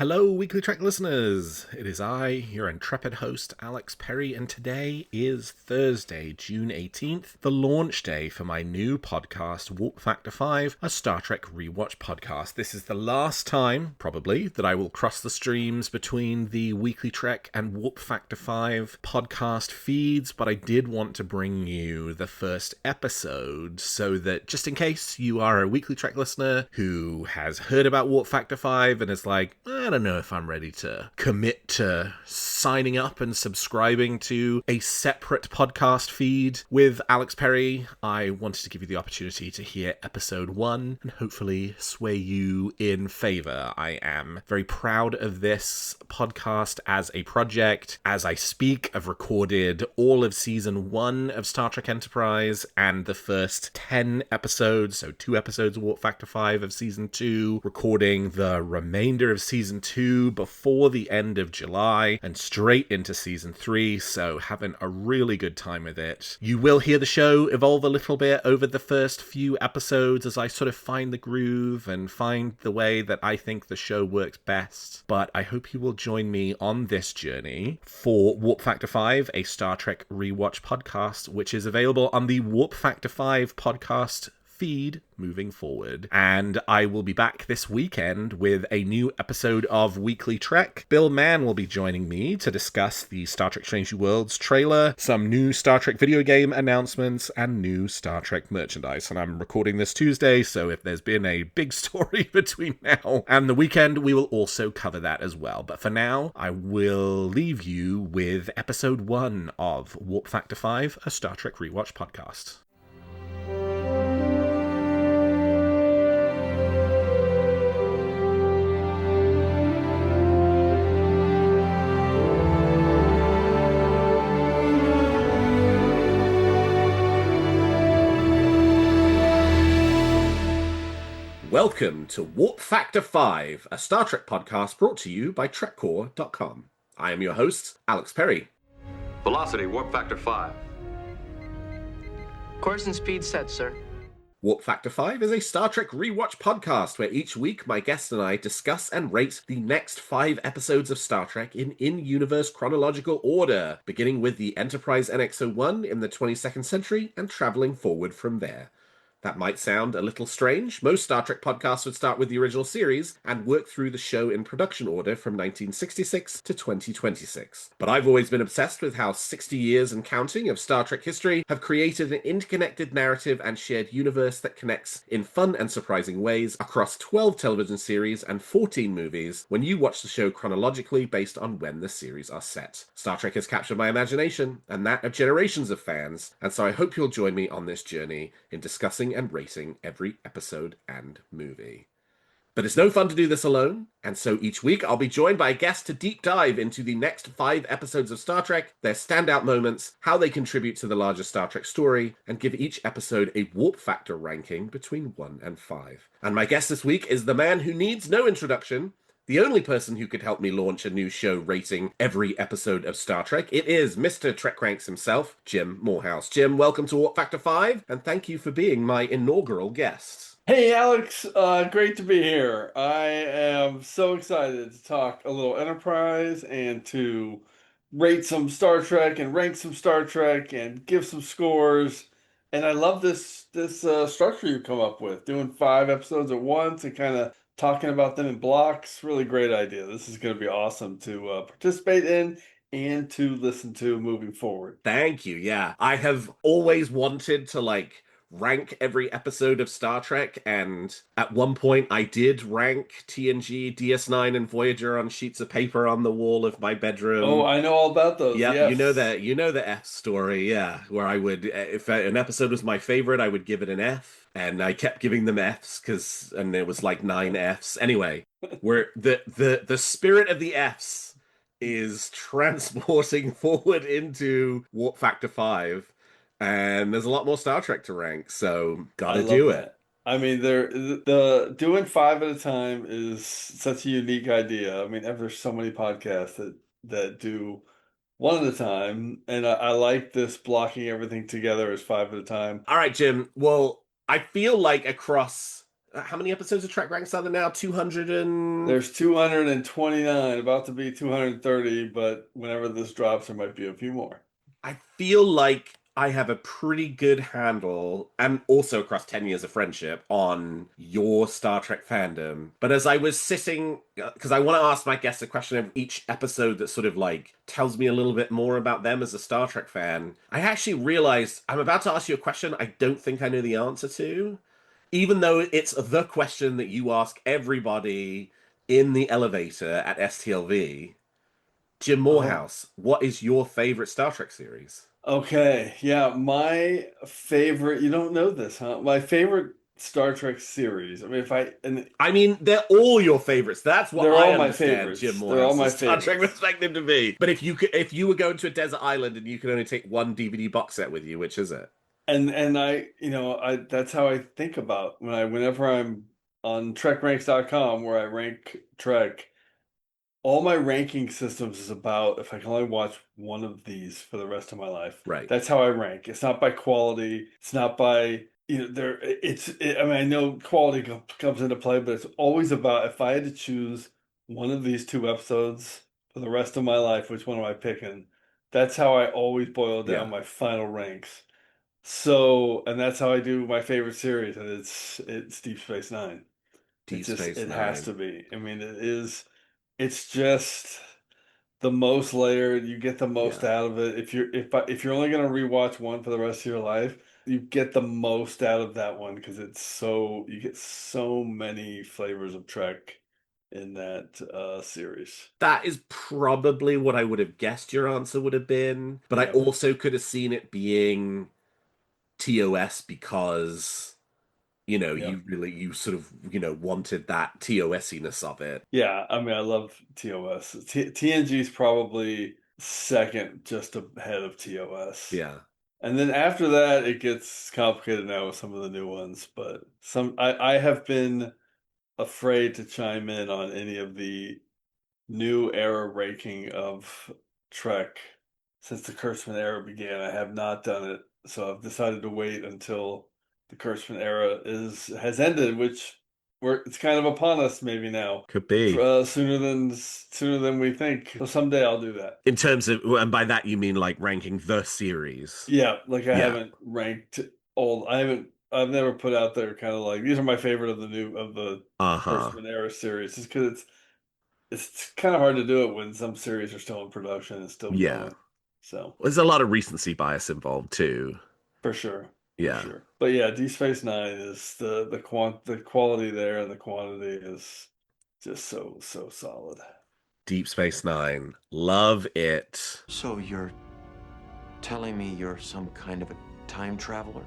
Hello, Weekly Trek listeners! It is I, your intrepid host, Alex Perry, and today is Thursday, June 18th, the launch day for my new podcast, Warp Factor 5, a Star Trek rewatch podcast. This is the last time, probably, that I will cross the streams between the Weekly Trek and Warp Factor 5 podcast feeds, but I did want to bring you the first episode so that, just in case you are a Weekly Trek listener who has heard about Warp Factor 5 and is like, I don't know if I'm ready to commit to signing up and subscribing to a separate podcast feed with Alex Perry, I wanted to give you the opportunity to hear episode 1 and hopefully sway you in favor. I am very proud of this podcast as a project. As I speak, I've recorded all of season 1 of Star Trek Enterprise and the first 10 episodes, so 2 episodes of Warp Factor 5 of season 2, recording the remainder of season 2 before the end of July and straight into season 3, so having a really good time with it. You will hear the show evolve a little bit over the first few episodes as I sort of find the groove and find the way that I think the show works best, but I hope you will join me on this journey for Warp Factor 5, a Star Trek rewatch podcast, which is available on the Warp Factor 5 podcast feed moving forward. And I will be back this weekend with a new episode of Weekly Trek. Bill Mann will be joining me to discuss the Star Trek Strange New Worlds trailer, some new Star Trek video game announcements, and new Star Trek merchandise. And I'm recording this Tuesday, so if there's been a big story between now and the weekend, we will also cover that as well. But for now, I will leave you with episode 1 of Warp Factor 5, a Star Trek rewatch podcast. Welcome to Warp Factor 5, a Star Trek podcast brought to you by TrekCore.com. I am your host, Alex Perry. Velocity, Warp Factor 5. Course and speed set, sir. Warp Factor 5 is a Star Trek rewatch podcast where each week my guest and I discuss and rate the next 5 episodes of Star Trek in in-universe chronological order, beginning with the Enterprise NX-01 in the 22nd century and traveling forward from there. That might sound a little strange. Most Star Trek podcasts would start with the original series and work through the show in production order from 1966 to 2026. But I've always been obsessed with how 60 years and counting of Star Trek history have created an interconnected narrative and shared universe that connects in fun and surprising ways across 12 television series and 14 movies when you watch the show chronologically based on when the series are set. Star Trek has captured my imagination and that of generations of fans, and so I hope you'll join me on this journey in discussing and rating every episode and movie. But it's no fun to do this alone, and so each week I'll be joined by a guest to deep dive into the next 5 episodes of Star Trek, their standout moments, how they contribute to the larger Star Trek story, and give each episode a warp factor ranking between 1 and 5. And my guest this week is the man who needs no introduction, the only person who could help me launch a new show rating every episode of Star Trek. It is Mr. TrekRanks himself, Jim Moorhouse. Jim, welcome to Warp Factor 5, and thank you for being my inaugural guest. Hey Alex, great to be here. I am so excited to talk a little Enterprise and to rate some Star Trek and rank some Star Trek and give some scores. And I love this structure you come up with, doing 5 episodes at once and kind of talking about them in blocks. Really great idea. This is going to be awesome to participate in and to listen to moving forward. Thank you. Yeah, I have always wanted to rank every episode of Star Trek, and at one point I did rank TNG, DS9, and Voyager on sheets of paper on the wall of my bedroom. Oh, I know all about those. Yeah, yes. you know the F story, yeah, where I would, if an episode was my favorite, I would give it an F, and I kept giving them Fs and there was 9 Fs. Anyway, where the spirit of the Fs is transporting forward into Warp Factor 5. And there's a lot more Star Trek to rank, so gotta do it. I mean, the doing 5 at a time is such a unique idea. I mean, there's so many podcasts that do 1 at a time, and I like this blocking everything together as 5 at a time. All right, Jim. Well, I feel like across how many episodes of TrekRanks are there now? 200 and There's 229, about to be 230, but whenever this drops, there might be a few more. I feel like I have a pretty good handle, and also across 10 years of friendship, on your Star Trek fandom. But as I was sitting, because I want to ask my guests a question of each episode that sort of like tells me a little bit more about them as a Star Trek fan, I actually realized I'm about to ask you a question I don't think I know the answer to, even though it's the question that you ask everybody in the elevator at STLV. Jim Oh, Moorhouse, what is your favorite Star Trek series? okay. Yeah, my favorite, you don't know this, huh? My favorite Star Trek series. I mean, and I mean, they're all your favorites. That's what they're I all my understand Jim favorites. They're all my Morehouse's Star Trek favorites. perspective to be. But if you were going to a desert island and you could only take one DVD box set with you, which is it? And I that's how I think about whenever I'm on TrekRanks.com where I rank Trek. All my ranking systems is about if I can only watch one of these for the rest of my life. Right. That's how I rank. It's not by quality. It's not by, I mean, I know quality comes into play, but it's always about if I had to choose one of these two episodes for the rest of my life, which one am I picking? That's how I always boil down Yeah. my final ranks. So, and that's how I do my favorite series, and it's Deep Space Nine. Deep Space It has Nine. to be. I mean, it's just the most layered. You get the most Yeah. out of it. If you're only gonna rewatch one for the rest of your life, you get the most out of that one because you get so many flavors of Trek in that series. That is probably what I would have guessed your answer would have been, but I Yep. also could have seen it being TOS because, Yep. you sort of, wanted that TOS-iness of it. Yeah, I mean, I love TOS. TNG is probably second, just ahead of TOS. Yeah. And then after that, it gets complicated now with some of the new ones. But I have been afraid to chime in on any of the new era ranking of Trek since the Kurtzman era began. I have not done it, so I've decided to wait until the Kurtzman era is has ended, which it's kind of upon us maybe now, Could be. sooner than we think. So someday I'll do that. In terms of, and by that you mean like ranking the series. Yeah, like I Yeah. haven't ranked old. I've never put out there kind of like these are my favorite of the Uh-huh. Kurtzman era series, just because it's kind of hard to do it when some series are still in production and still Yeah. going. So There's a lot of recency bias involved too. for sure, for Yeah. sure. But yeah, D Space Nine is the quality there and the quantity is just so solid. Deep Space Nine. Love it. So you're telling me you're some kind of a time traveler?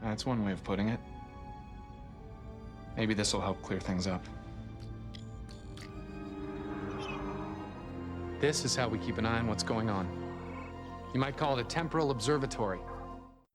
That's one way of putting it. Maybe this will help clear things up. This is how we keep an eye on what's going on. You might call it a temporal observatory.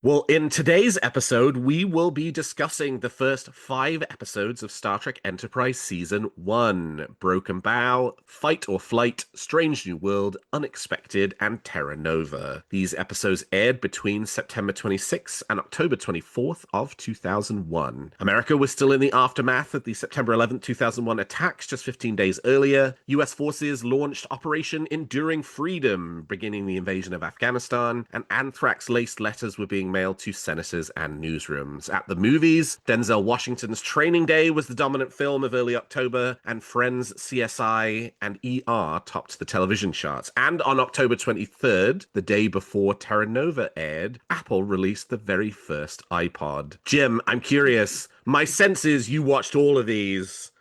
Well, in today's episode, we will be discussing the first 5 episodes of Star Trek Enterprise Season 1: Broken Bow, Fight or Flight, Strange New World, Unexpected, and Terra Nova. These episodes aired between September 26th and October 24th of 2001. America was still in the aftermath of the September 11th, 2001 attacks just 15 days earlier. US forces launched Operation Enduring Freedom, beginning the invasion of Afghanistan, and anthrax-laced letters were being mailed to senators and newsrooms. At the movies, Denzel Washington's Training Day was the dominant film of early October, and Friends, CSI, and ER topped the television charts. And on October 23rd, the day before Terra Nova aired, Apple released the very first iPod. Jim, I'm curious. My sense is you watched all of these.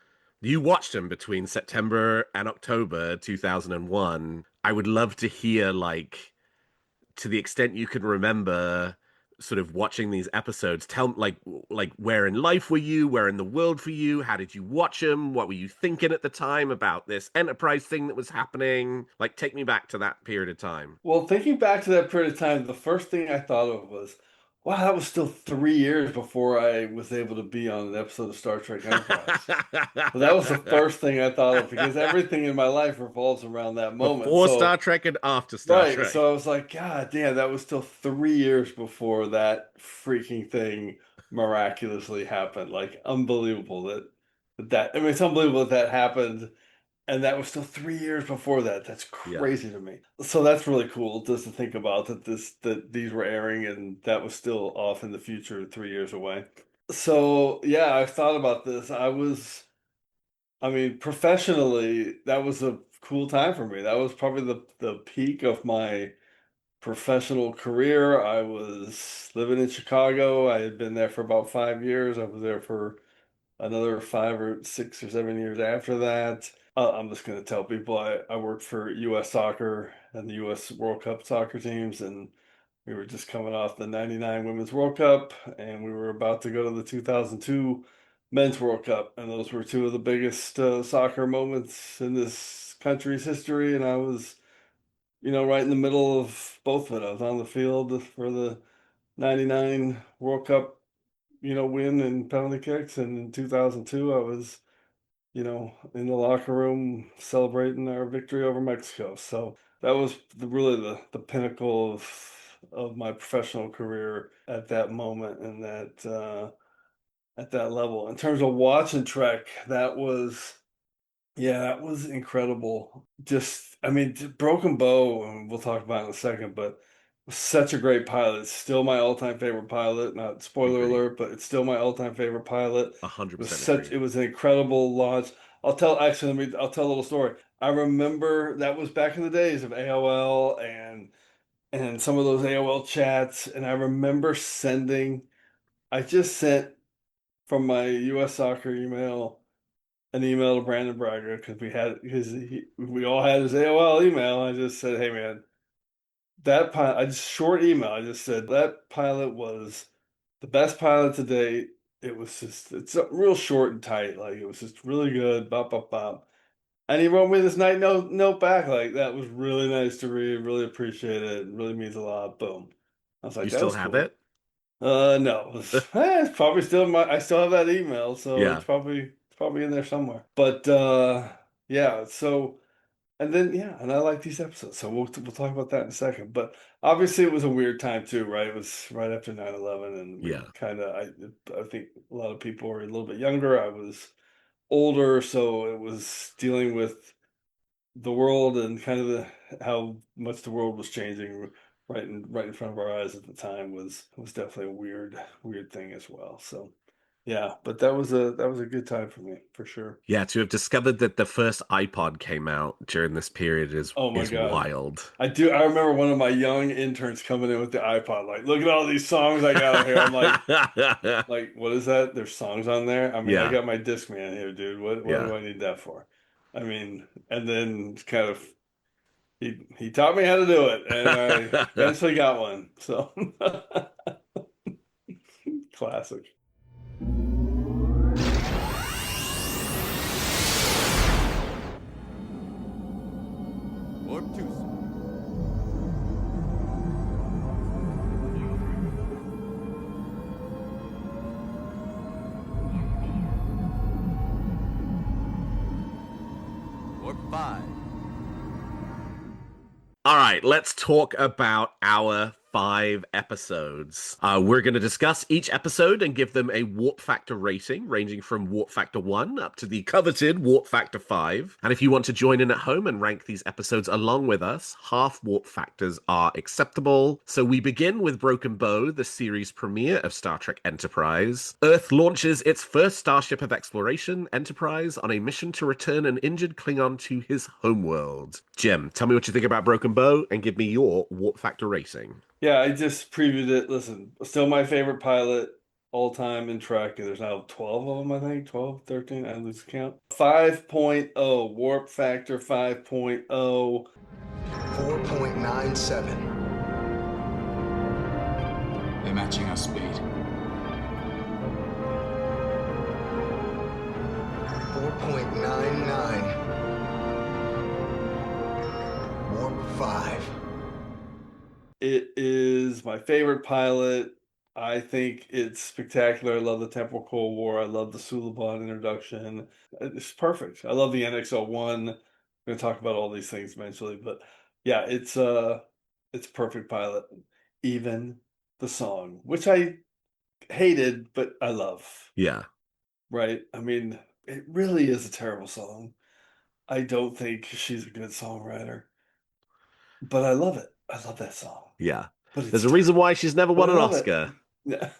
You watched them between September and October 2001. I would love to hear, like, to the extent you can remember sort of watching these episodes, tell like where in life were you, where in the world for you, how did you watch them, what were you thinking at the time about this Enterprise thing that was happening, like take me back to that period of time. Well, thinking back to that period of time, the first thing I thought of was, wow, that was still 3 years before I was able to be on an episode of Star Trek Enterprise. So that was the first thing I thought of because everything in my life revolves around that moment. Before Star So, Trek and after Star right. Trek. So I was like, God damn, that was still 3 years before that freaking thing miraculously happened. Like unbelievable that I mean, it's unbelievable that happened, and that was still 3 years before that. That's Yeah. crazy to me. So that's really cool just to think about that these were airing and that was still off in the future, 3 years away. So yeah, I thought about this. I mean, professionally, that was a cool time for me. That was probably the peak of my professional career. I was living in Chicago. I had been there for about 5 years. I was there for another 5 or 6 or 7 years after that. I'm just going to tell people I worked for U.S. Soccer and the U.S. World Cup soccer teams, and we were just coming off the '99 Women's World Cup, and we were about to go to the 2002 Men's World Cup, and those were two of the biggest soccer moments in this country's history, and I was, right in the middle of both of it. I was on the field for the '99 World Cup, win and penalty kicks, and in 2002 I was in the locker room celebrating our victory over Mexico. So that was really the pinnacle of my professional career at that moment and at that level. In terms of watching Trek, that was incredible. Just, I mean, Broken Bow, and we'll talk about it in a second, but such a great pilot. It's still my all-time favorite pilot. Not spoiler Agree. alert, but it's still my all-time favorite pilot. It was 100% such, agree. it was an incredible launch. I'll tell a little story. I remember that was back in the days of AOL and some of those AOL chats, and I remember I just sent from my US Soccer email an email to Brandon Braga because we all had his AOL email. I just said, "Hey man, that pilot." I just short email. I just said that pilot was the best pilot to date. It's real short and tight. Like it was just really good. Bop bop bop. And he wrote me this night note back like that was really nice to read. Really appreciate it. It really means a lot. Boom. I was You like, that still was have cool. it? No, it's probably still I still have that email, so Yeah. it's probably in there somewhere. But yeah, so and then yeah, and I like these episodes, so we'll talk about that in a second. But obviously, it was a weird time too, right? It was right after 9/11, and we Yeah. kind of I think a lot of people were a little bit younger. I was older, so it was dealing with the world and kind of how much the world was changing right in front of our eyes at the time was definitely a weird thing as well. So yeah, but that was a good time for me for sure. Yeah, to have discovered that the first iPod came out during this period Oh my is God. wild. I remember one of my young interns coming in with the iPod, like, look at all these songs I got on here. I'm like, what is that? There's songs on there? I mean, I Yeah, got my Discman here, dude. What yeah. do I need that for? I mean, and then kind of he taught me how to do it, and I eventually got one. So classic. Warp 2. Warp 5. All right, let's talk about our 5 episodes. We're going to discuss each episode and give them a warp factor rating, ranging from warp factor 1 up to the coveted warp factor 5. And if you want to join in at home and rank these episodes along with us, half warp factors are acceptable. So we begin with Broken Bow, the series premiere of Star Trek Enterprise. Earth launches its first starship of exploration, Enterprise, on a mission to return an injured Klingon to his homeworld. Jim, tell me what you think about Broken Bow and give me your warp factor rating. Yeah, I just previewed it. Listen, still my favorite pilot all time in Trek. There's now 12 of them, I think. 12, 13. I lose count. 5.0, warp factor 5.0. 4.97. They're matching our speed. 4.99. Warp 5. It is my favorite pilot. I think it's spectacular. I love the Temporal Cold War. I love the Suliban introduction. It's perfect. I love the NX-01. We're going to talk about all these things eventually, but yeah, it's a perfect pilot. Even the song, which I hated, but I love. Yeah. Right? I mean, it really is a terrible song. I don't think she's a good songwriter, but I love it. I love that song. Yeah. But it's There's a reason why she's never but won I an love it. Oscar. Yeah.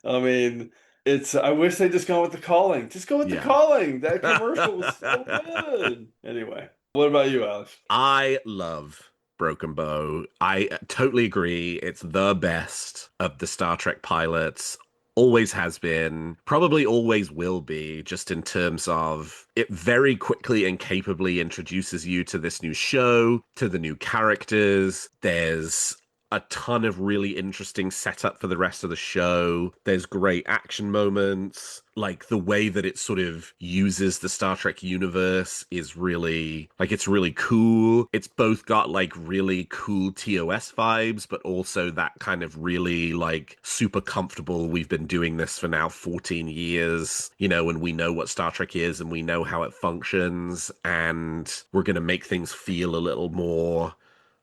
I mean, it's I wish they'd just gone with The Calling. Just go with The Yeah. Calling. That commercial was so good. Anyway, what about you, Alex? I love Broken Bow. I totally agree. It's the best of the Star Trek pilots. Always has been, probably always will be, just in terms of it very quickly and capably introduces you to this new show, to the new characters. There's a ton of really interesting setup for the rest of the show. There's great action moments. Like the way that it sort of uses the Star Trek universe is really, like, it's really cool. It's both got like really cool TOS vibes, but also that kind of really like super comfortable. We've been doing this for now 14 years, you know, and we know what Star Trek is and we know how it functions. And we're going to make things feel a little more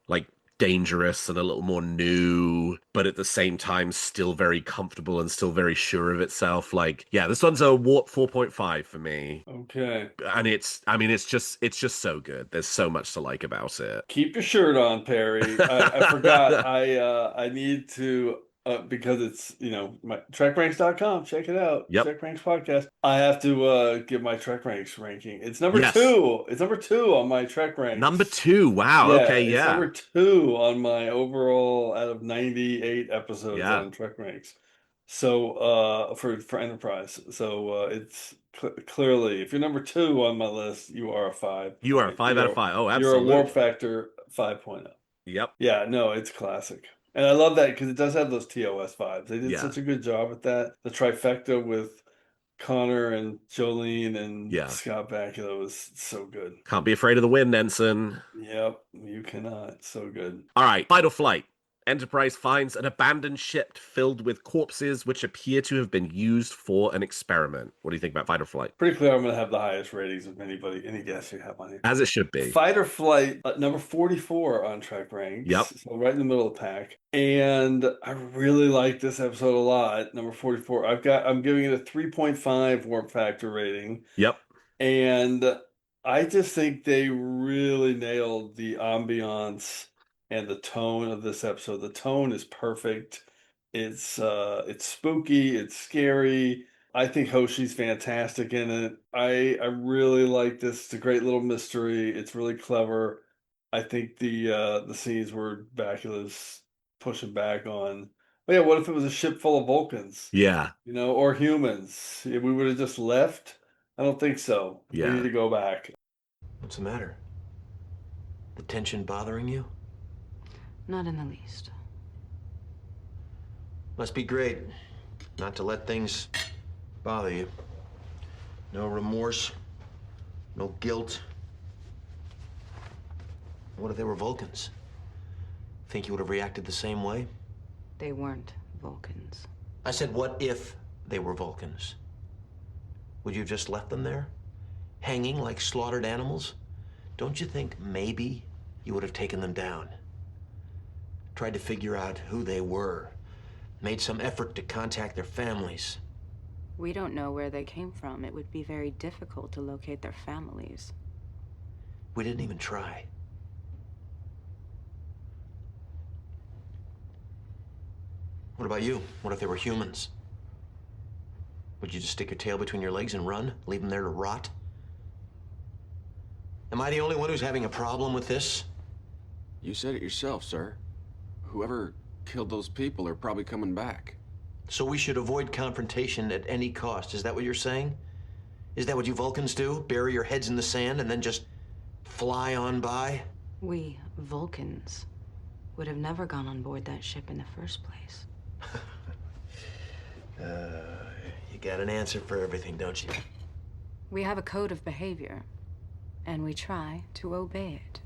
like dangerous and a little more new, but at the same time still very comfortable and still very sure of itself. Like, yeah, this one's a Warp 4.5 for me. Okay. And it's just so good. There's so much to like about it. Keep your shirt on, Perry. I forgot. I need to because it's my TrekRanks.com. Check it out. Yep. TrekRanks podcast. I have to give my TrekRanks ranking. It's number Yes. 2. It's number 2 on my TrekRanks. Number 2. Wow. Yeah, Okay. it's Yeah. number 2 on my overall out of 98 episodes Yeah. on TrekRanks. So for Enterprise. So it's clearly, if you're number 2 on my list, you are a 5. You are a 5 out of 5. Oh, You're a Warp absolutely. Factor 5.0. Yep. Yeah, no, it's classic. And I love that because it does have those TOS vibes. They did Yeah. such a good job with that. The trifecta with Connor and Jolene and Yeah. Scott Bakula was so good. Can't be afraid of the wind, Ensign. Yep, you cannot. So good. All right. Final flight. Enterprise finds an abandoned ship filled with corpses which appear to have been used for an experiment. What do you think about Fight or Flight? Pretty clear I'm going to have the highest ratings of anybody, any guest you have on here. As it should be. Fight or Flight, number 44 on TrekRanks. Yep. So right in the middle of the pack. And I really like this episode a lot. Number 44. I'm giving it a 3.5 warp factor rating. Yep. And I just think they really nailed the ambiance and the tone of this episode. The tone is perfect. It's spooky, it's scary. I think Hoshi's fantastic in it. I really like this. It's a great little mystery. It's really clever. I think the scenes where Bakula's pushing back on, oh yeah, what if it was a ship full of Vulcans? Yeah. Or humans? If we would have just left? I don't think so. Yeah. We need to go back. What's the matter? The tension bothering you? Not in the least. Must be great not to let things bother you. No remorse, no guilt. What if they were Vulcans? Think you would have reacted the same way? They weren't Vulcans. I said, what if they were Vulcans? Would you have just left them there? Hanging like slaughtered animals? Don't you think maybe you would have taken them down? Tried to figure out who they were. Made some effort to contact their families. We don't know where they came from. It would be very difficult to locate their families. We didn't even try. What about you? What if they were humans? Would you just stick your tail between your legs and run? Leave them there to rot? Am I the only one who's having a problem with this? You said it yourself, sir. Whoever killed those people are probably coming back. So we should avoid confrontation at any cost. Is that what you're saying? Is that what you Vulcans do? Bury your heads in the sand and then just fly on by? We, Vulcans, would have never gone on board that ship in the first place. You got an answer for everything, don't you? We have a code of behavior, and we try to obey it.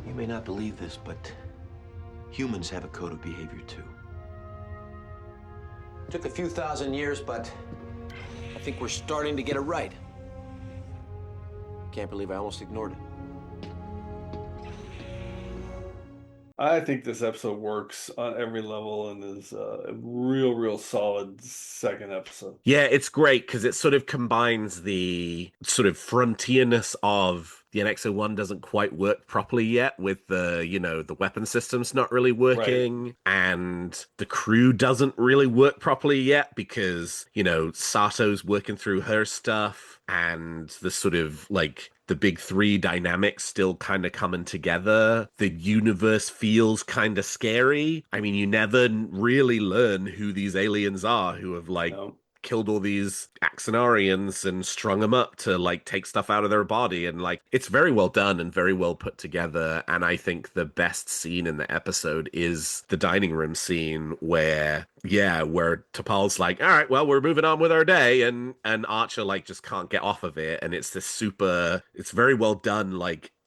You may not believe this, but humans have a code of behavior too. Took a few thousand years, but I think we're starting to get it right. Can't believe I almost ignored it. I think this episode works on every level and is a real solid second episode. Yeah, it's great because it sort of combines the sort of frontierness of the NX-01 doesn't quite work properly yet with the weapon systems not really Right. working, and the crew doesn't really work properly yet because, Sato's working through her stuff, and the sort of like the big three dynamics still kind of coming together. The universe feels kind of scary. I mean, you never really learn who these aliens are who have No. killed all these Axonarians and strung them up to take stuff out of their body, and it's very well done and very well put together. And I think the best scene in the episode is the dining room scene where T'Pol's like, all right, well, we're moving on with our day, and Archer just can't get off of it, and it's very well done.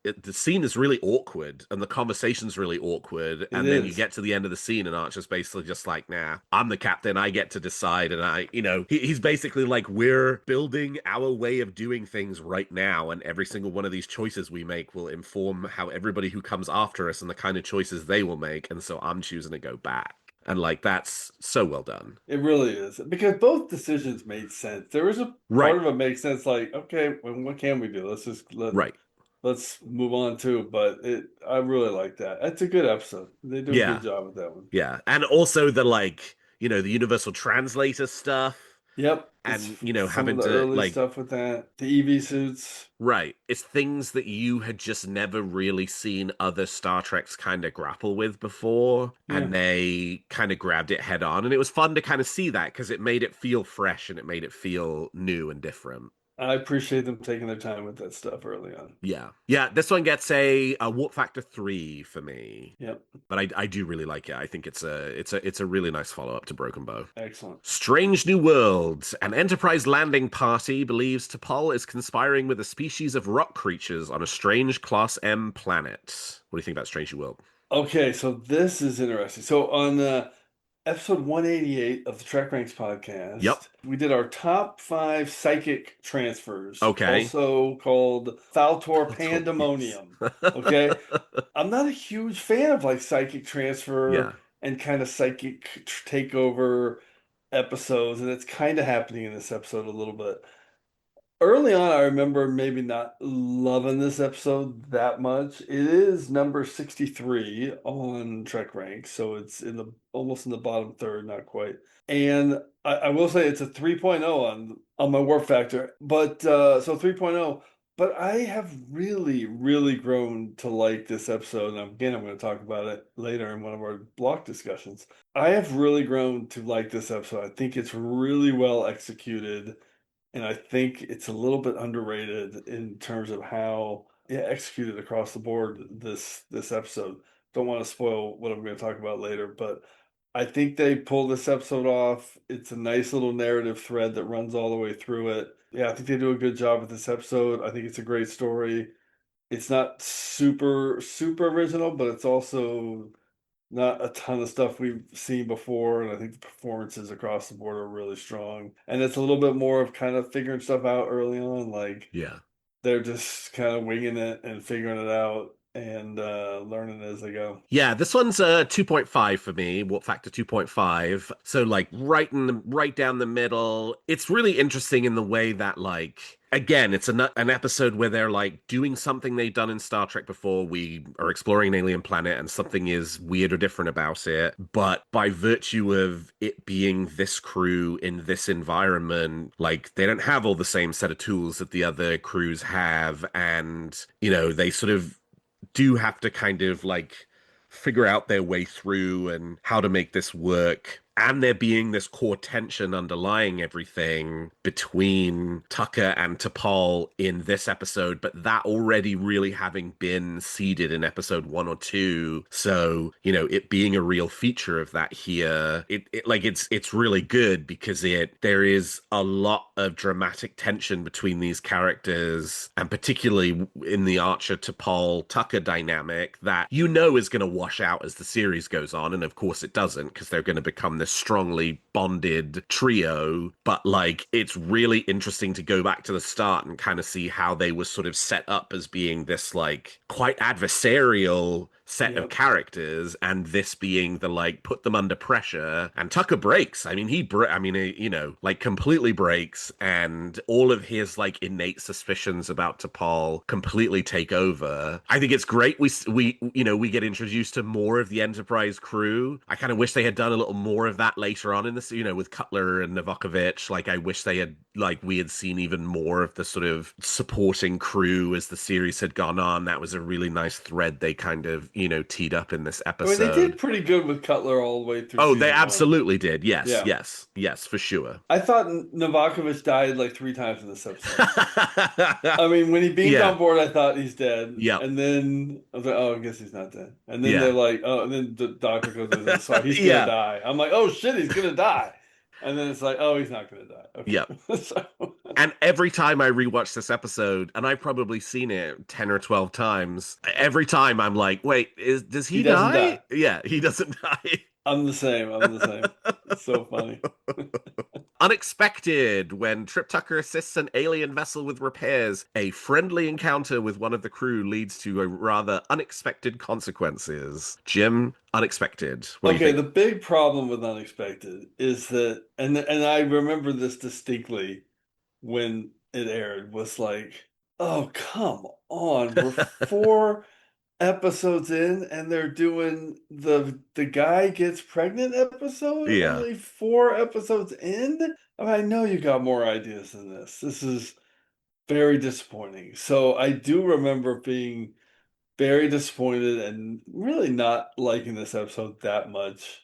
The scene is really awkward and the conversation's really awkward. It And then you is. get to the end of the scene and Archer's basically just like, nah, I'm the captain. I get to decide. And he's basically like, we're building our way of doing things right now. And every single one of these choices we make will inform how everybody who comes after us and the kind of choices they will make. And so I'm choosing to go back. And that's so well done. It really is. Because both decisions made sense. There was a part Right. of it makes sense like, okay, well, what can we do? Right. Let's move on too. But I really like that. It's a good episode. They do a Yeah. good job with that one. Yeah. And also the universal translator stuff. Yep. It's And some of having the to early stuff with that. The EV suits. right, it's things that you had just never really seen other Star Treks kind of grapple with before, Yeah. and they kind of grabbed it head on, and it was fun to kind of see that because it made it feel fresh and it made it feel new and different. I appreciate them taking their time with that stuff early on. Yeah, this one gets a warp factor 3 for me. Yep. But I do really like it. I think it's a really nice follow-up to Broken Bow. Excellent. Strange New Worlds. An Enterprise landing party believes T'Pol is conspiring with a species of rock creatures on a strange Class M planet. What do you think about Strange New World? Okay, so this is interesting. So on episode 188 of the TrekRanks podcast, Yep. we did our top 5 psychic transfers. Okay. Also called Faltor Pandemonium. Okay. I'm not a huge fan of psychic transfer Yeah. and kind of psychic takeover episodes, and it's kind of happening in this episode a little bit. Early on, I remember maybe not loving this episode that much. It is number 63 on Trek Ranks, so it's almost in the bottom third, not quite. And I will say it's a 3.0 on my warp factor, but so 3.0. But I have really grown to like this episode, and again, I'm going to talk about it later in one of our block discussions. I have really grown to like this episode. I think it's really well executed. And I think it's a little bit underrated in terms of how executed across the board this episode. Don't want to spoil what I'm going to talk about later, but I think they pulled this episode off. It's a nice little narrative thread that runs all the way through it. Yeah, I think they do a good job with this episode. I think it's a great story. It's not super original, but it's also not a ton of stuff we've seen before, and I think the performances across the board are really strong. And it's a little bit more of kind of figuring stuff out early on, Yeah. they're just kind of winging it and figuring it out and learning as they go. Yeah, this one's a 2.5 for me, warp factor 2.5. So right down the middle. It's really interesting in the way that again, it's an episode where they're doing something they've done in Star Trek before. We are exploring an alien planet and something is weird or different about it. But by virtue of it being this crew in this environment, they don't have all the same set of tools that the other crews have. And, they sort of do have to kind of figure out their way through and how to make this work. And there being this core tension underlying everything between Tucker and T'Pol in this episode, but that already really having been seeded in episode 1 or 2. So, it being a real feature of that here, it's really good because there is a lot of dramatic tension between these characters, and particularly in the Archer T'Pol Tucker dynamic that is going to wash out as the series goes on. And of course it doesn't, because they're going to become this strongly bonded trio. But it's really interesting to go back to the start and kind of see how they were sort of set up as being this quite adversarial set of Yep. characters, and this being the like put them under pressure. And Tucker breaks. I mean, like completely breaks, and all of his like innate suspicions about T'Pol completely take over. I think it's great. We get introduced to more of the Enterprise crew. I kind of wish they had done a little more of that later on in this, with Cutler and Novakovich. Like, I wish we had seen even more of the sort of supporting crew as the series had gone on. That was a really nice thread they kind of, teed up in this I mean, they did episode. pretty good with Cutler all the way through Oh, they season one. absolutely did. Yes, Yeah. yes, yes, for sure. I thought Novakovich died like 3 times in this episode. I mean, when he beamed Yeah, on board, I thought he's dead. yeah, And then I was like, oh, I guess he's not dead. And then they're yeah. like, oh, and then the doctor goes to the side, he's gonna Yeah, die. I'm like, oh shit, he's gonna die. And then it's like, oh, he's not gonna die. yeah. Okay. So And every time I rewatch this episode, and I've probably seen it 10 or 12 times, every time I'm like, wait, does he he doesn't die? die. Yeah, he doesn't die. I'm the same. I'm the same. It's so funny. Unexpected. When Trip Tucker assists an alien vessel with repairs, a friendly encounter with one of the crew leads to a rather unexpected consequences. Jim, unexpected. What do you Okay, think? the big problem with Unexpected is that, and I remember this distinctly when it aired, was like, oh, come on. We're 4 episodes in and they're doing the guy gets pregnant episode Yeah, only 4 episodes in. I mean, I know you got more ideas than this. This is very disappointing. So I do remember being very disappointed and really not liking this episode that much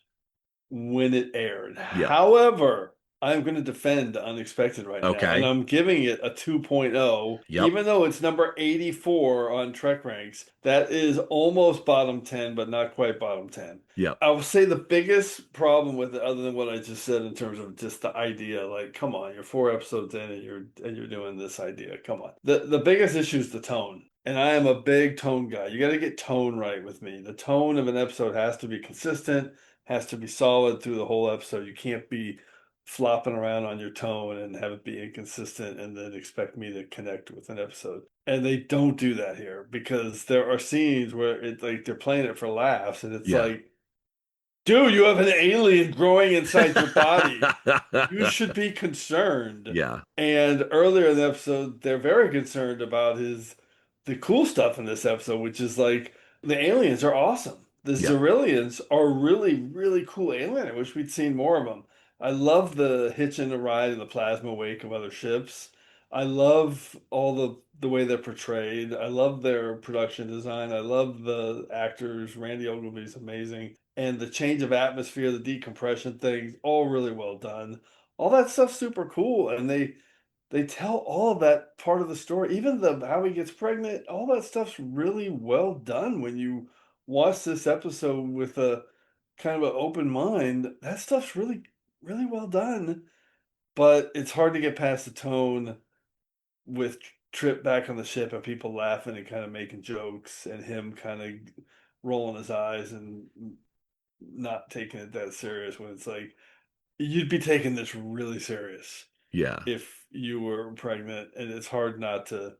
when it aired. yeah. However, I'm going to defend Unexpected right now, and Okay. I'm giving it a 2.0, Yep. even though it's number 84 on TrekRanks. That is almost bottom 10, but not quite bottom 10. Yep. I will say the biggest problem with it, other than what I just said in terms of just the idea, like, come on, you're 4 episodes in and you're doing this idea. Come on. The biggest issue is the tone. And I am a big tone guy. You got to get tone right with me. The tone of an episode has to be consistent, has to be solid through the whole episode. You can't be flopping around on your tone and have it be inconsistent and then expect me to connect with an episode. And they don't do that here because there are scenes where it's like they're playing it for laughs and it's Yeah. like, dude, you have an alien growing inside your body. You should be concerned. Yeah. And earlier in the episode, they're very concerned about the cool stuff in this episode, which is like the aliens are awesome. The Yeah. Xyrillians are really, really cool alien. I wish we'd seen more of them. I love the hitch and the ride and the plasma wake of other ships. I love all the way they're portrayed. I love their production design. I love the actors. Randy Ogilvy's amazing. And the change of atmosphere, the decompression things, all really well done. All that stuff's super cool. And they tell all of that part of the story. Even the how he gets pregnant, all that stuff's really well done when you watch this episode with a kind of an open mind. That stuff's really, really well done. But it's hard to get past the tone with Trip back on the ship and people laughing and kind of making jokes and him kind of rolling his eyes and not taking it that serious when it's like you'd be taking this really serious Yeah. if you were pregnant, and it's hard not to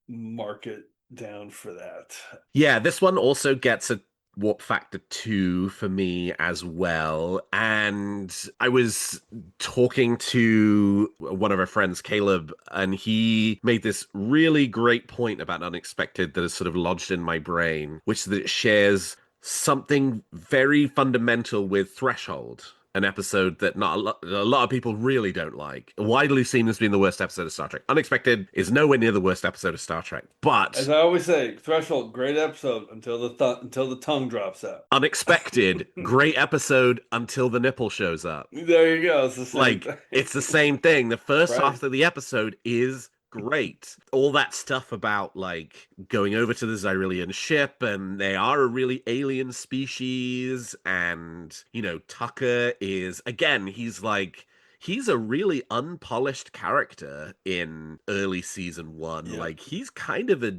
mark it down for that. Yeah, this one also gets a warp factor 2 for me as well. And I was talking to one of our friends, Caleb, and he made this really great point about Unexpected that is sort of lodged in my brain, which is that it shares something very fundamental with Threshold. An episode that not a lot of people really don't like. Widely seen as being the worst episode of Star Trek. Unexpected is nowhere near the worst episode of Star Trek. But As I always say, Threshold, great episode until the tongue drops out. Unexpected, great episode until the nipple shows up. There you go. It's the same Like, thing. it's the same thing. The first Right. half of the episode is great. All that stuff about, like, going over to the Xyrillian ship, and they are a really alien species, and, Tucker is, again, he's a really unpolished character in early season 1. Yep. Like, he's kind of a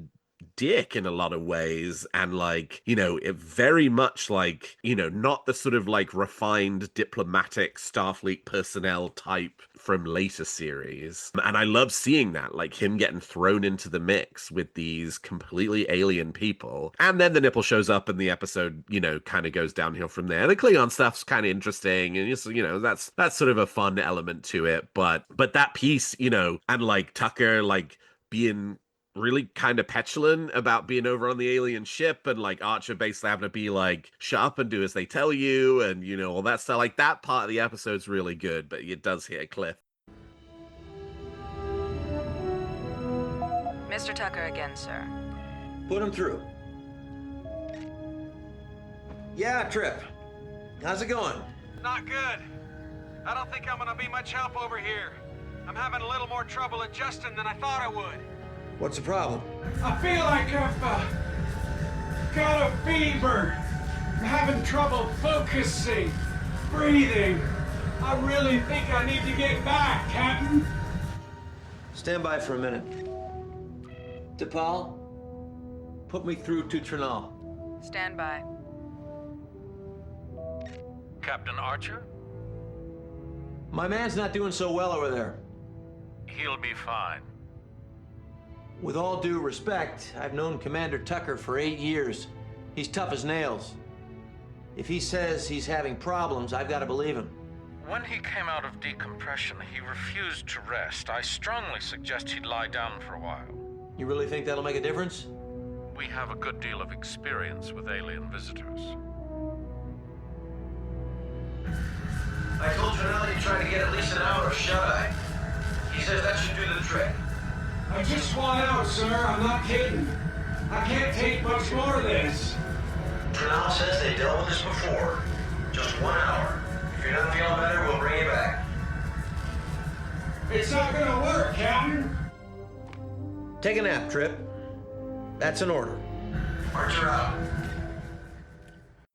dick in a lot of ways, and like, you know, it very much like, you know, not the sort of like refined diplomatic Starfleet personnel type from later series. And I love seeing that, like him getting thrown into the mix with these completely alien people. And then the nipple shows up and the episode, you know, kind of goes downhill from there. The Klingon stuff's kind of interesting, and just, you know, that's sort of a fun element to it. But that piece, you know, and like Tucker like being really kind of petulant about being over on the alien ship, and like Archer basically having to be like, shut up and do as they tell you, and you know, all that stuff. Like that part of the episode's really good, but it does hit a cliff. Mr. Tucker again, sir. Put him through. Yeah, Trip. How's it going? Not good. I don't think I'm gonna be much help over here. I'm having a little more trouble adjusting than I thought I would. What's the problem? I feel like I've got a fever. I'm having trouble focusing, breathing. I really think I need to get back, Captain. Stand by for a minute. T'Pol, put me through to Trinal. Stand by. Captain Archer? My man's not doing so well over there. He'll be fine. With all due respect, I've known Commander Tucker for 8 years. He's tough as nails. If he says he's having problems, I've got to believe him. When he came out of decompression, he refused to rest. I strongly suggest he'd lie down for a while. You really think that'll make a difference? We have a good deal of experience with alien visitors. I told Trinal you'd try to get at least an hour of shut-eye. He says that should do the trick. I just want out, sir. I'm not kidding. I can't take much more of this. Trinal says they dealt with this before. Just 1 hour. If you're not feeling better, we'll bring you back. It's not gonna work, Captain. Take a nap, Trip. That's an order. Archer out.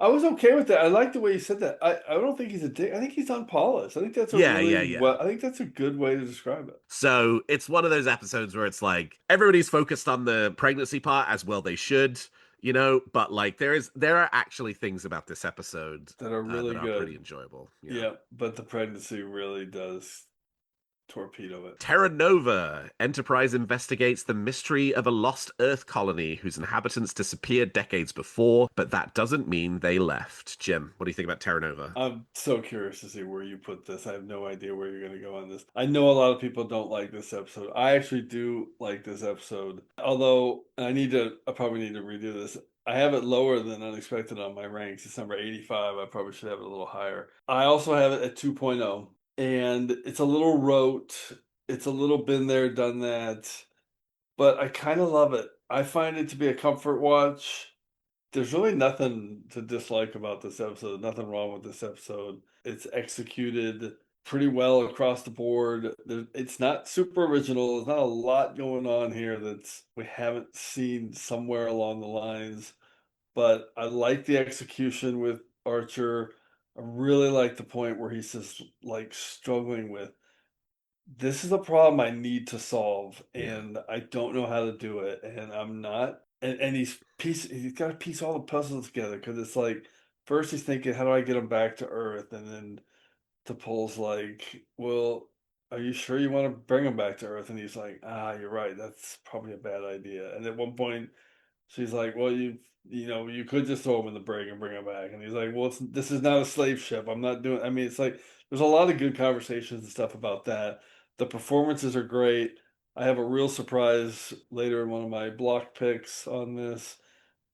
I was okay with that. I like the way you said that. I don't think he's a dick. I think he's unpolished. I think that's a I think that's a good way to describe it. So it's one of those episodes where it's like everybody's focused on the pregnancy part, as well they should, you know, but like there are actually things about this episode That are really that good. are pretty enjoyable. Yeah, but the pregnancy really does torpedo it. Terra Nova. Enterprise investigates the mystery of a lost Earth colony whose inhabitants disappeared decades before, but that doesn't mean they left. Jim, what do you think about Terra Nova? I'm so curious to see where you put this. I have no idea where you're going to go on this. I know a lot of people don't like this episode. I actually do like this episode. Although I probably need to redo this. I have it lower than unexpected on my ranks. It's number 85. I probably should have it a little higher. I also have it at 2.0. And it's a little rote. It's a little been there, done that. But I kind of love it. I find it to be a comfort watch. There's really nothing to dislike about this episode. Nothing wrong with this episode. It's executed pretty well across the board. It's not super original. There's not a lot going on here that's we haven't seen somewhere along the lines. But I like the execution with Archer. I really like the point where he's just like struggling with this is a problem I need to solve, and I don't know how to do it, and I'm not. And he's got to piece all the puzzles together because it's like first he's thinking, how do I get him back to Earth, and then T'Pol's like, well, are you sure you want to bring him back to Earth? And he's like, you're right, that's probably a bad idea. And at one point, she's like, well, you could just throw him in the brig and bring him back. And he's like, well, this is not a slave ship. I'm not doing. I mean, it's like there's a lot of good conversations and stuff about that. The performances are great. I have a real surprise later in one of my block picks on this.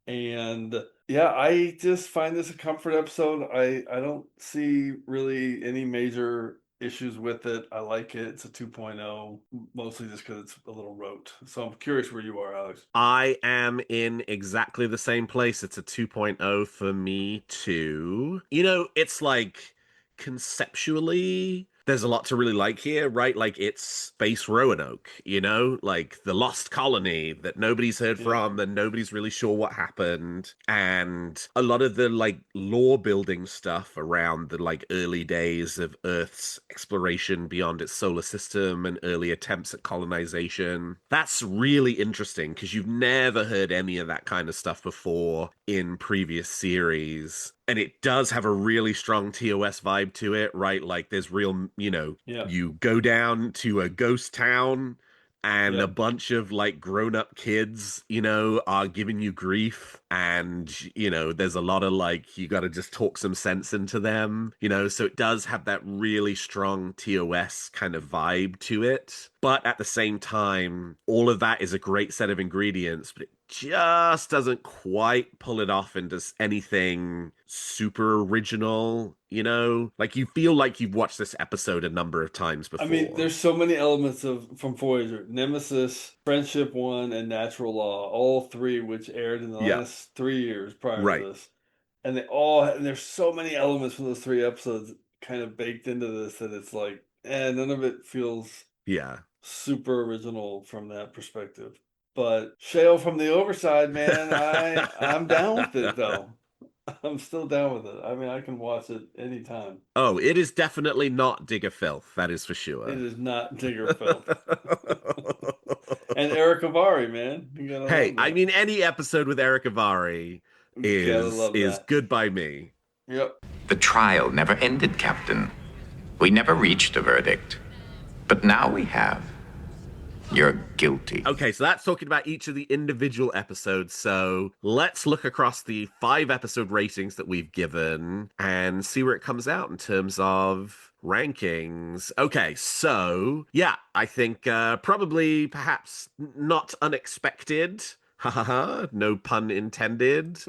And yeah, I just find this a comfort episode. I don't see really any major issues with it. I like it. It's a 2.0, mostly just because it's a little rote. So I'm curious where you are, Alex. I am in exactly the same place. It's a 2.0 for me too. You know, it's like conceptually there's a lot to really like here, right? Like it's Space Roanoke, you know, like the lost colony that nobody's heard Yeah. from and nobody's really sure what happened. And a lot of the like lore building stuff around the like early days of Earth's exploration beyond its solar system and early attempts at colonization. That's really interesting because you've never heard any of that kind of stuff before in previous series. And it does have a really strong TOS vibe to it, right? Like there's real, you know, Yeah. you go down to a ghost town and a Yep. bunch of like grown-up kids, you know, are giving you grief, and you know there's a lot of like you got to just talk some sense into them, you know, so it does have that really strong TOS kind of vibe to it, but at the same time all of that is a great set of ingredients, but it just doesn't quite pull it off into anything super original, you know? Like you feel like you've watched this episode a number of times I mean, before. there's so many elements of from Voyager, Nemesis, Friendship One, and Natural Law, all three which aired in the Yeah, last 3 years prior to right. this, and and there's so many elements from those three episodes kind of baked into this that it's like, none of it feels Yeah. super original from that perspective. But Shale from the Overside, man, I'm down with it though. I'm still down with it. I mean, I can watch it anytime. Oh, it is definitely not Digger Filth, that is for It sure. is not Digger filth. And Eric Avari, man, you gotta Hey, love I that. mean any episode with Eric Avari Gotta is love that. good by me. Yep. The trial never ended, Captain. We never reached a verdict. But now we have. You're guilty. Okay, so that's talking about each of the individual episodes. So let's look across the 5 episode ratings that we've given and see where it comes out in terms of rankings. Okay, so yeah, I think probably perhaps not unexpected. Ha ha ha, no pun intended.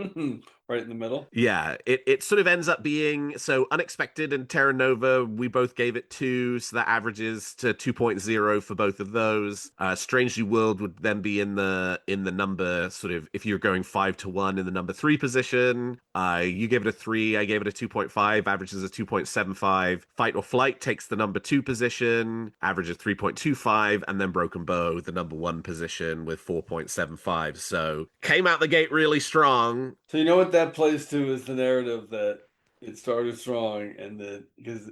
Right in the middle. Yeah, it sort of ends up being so Unexpected and Terra Nova, we both gave it 2, so that averages to 2.0 for both of those. Strangely World would then be in the number sort of if you're going 5 to 1 in the number 3 position. You gave it a 3, I gave it a 2.5, averages a 2.75. Fight or Flight takes the number 2 position, average of 3.25, and then Broken Bow, the number 1 position with 4.75. So came out the gate really strong. So you know what that plays to is the narrative that it started strong, and that because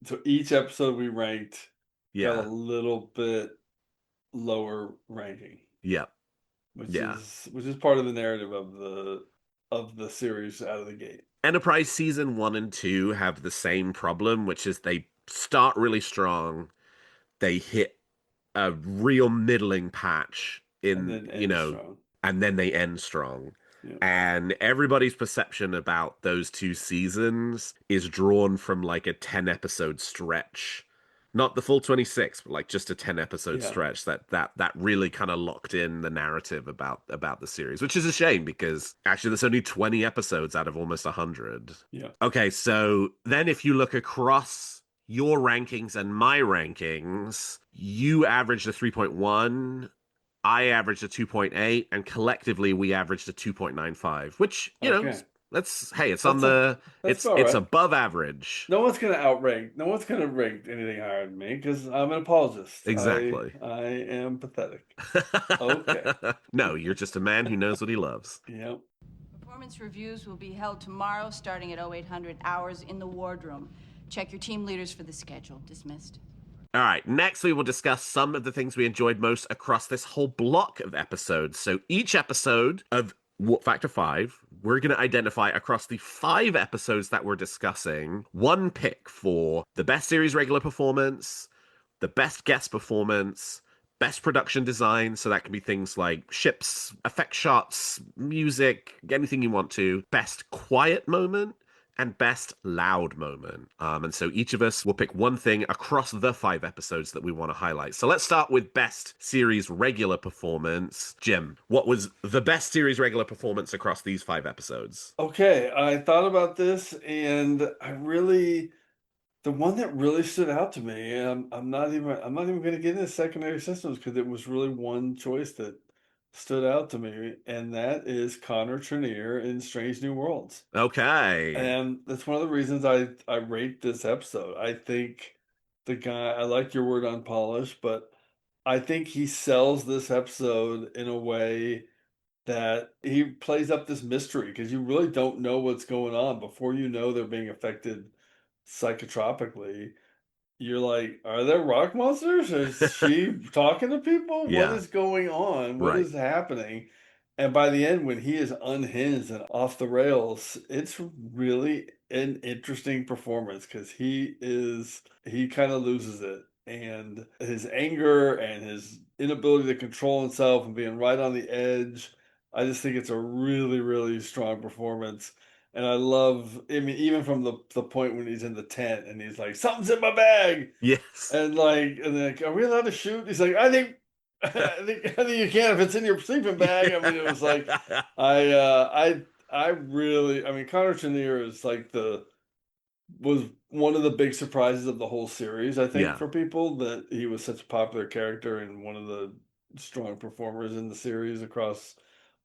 so each episode we ranked got a Yeah. little bit lower ranking, Yep. which Yeah. is part of the narrative of the series out of the gate. Enterprise season 1 and 2 have the same problem, which is they start really strong, they hit a real middling patch And in, then you end know, strong. and then they end strong. Yeah. And everybody's perception about those 2 seasons is drawn from like a 10 episode stretch. Not the full 26, but like just a 10 episode Yeah. stretch that really kind of locked in the narrative about the series, which is a shame because actually there's only 20 episodes out of almost 100. Yeah. Okay, so then if you look across your rankings and my rankings, you averaged a 3.1, I averaged a 2.8, and collectively we averaged a 2.95, which, you know, Okay. it's on That's the that's about it's right. above average. No one's gonna outrank. No one's gonna rank anything higher than me because I'm an apologist. Exactly. I am pathetic. Okay. No, you're just a man who knows what he loves. Yep. Performance reviews will be held tomorrow starting at 0800 hours in the wardroom. Check your team leaders for the schedule. Dismissed. All right, next we will discuss some of the things we enjoyed most across this whole block of episodes. So each episode of Warp Factor 5, we're going to identify across the 5 episodes that we're discussing one pick for the best series regular performance, the best guest performance, best production design. So that can be things like ships, effect shots, music, anything you want to. Best quiet moment and best loud moment. And so each of us will pick one thing across the 5 episodes that we want to highlight. So let's start with best series regular performance. Jim, what was the best series regular performance across these 5 episodes? Okay, I thought about this, and the one that really stood out to me. I'm not even going to get into secondary systems because it was really one choice that stood out to me, and that is Connor Trenier in Strange New Worlds. Okay. And that's one of the reasons I rate this episode. I think the guy. I like your word unpolished, but I think he sells this episode in a way that he plays up this mystery because you really don't know what's going on before you know they're being affected psychotropically. You're like, are there rock monsters? Is she talking to people? What Yeah. is going on? What Right. is happening? And by the end, when he is unhinged and off the rails, it's really an interesting performance because he kind of loses it. And his anger and his inability to control himself and being right on the edge, I just think it's a really, really strong performance. And I love, I mean, even from the point when he's in the tent and he's like, something's in my bag. Yes. And like, are we allowed to shoot? He's like, I think, I think you can if it's in your sleeping bag. I mean, it was like, I really, I mean, Connor Trinneer is like was one of the big surprises of the whole series, I think, Yeah. for people that he was such a popular character and one of the strong performers in the series across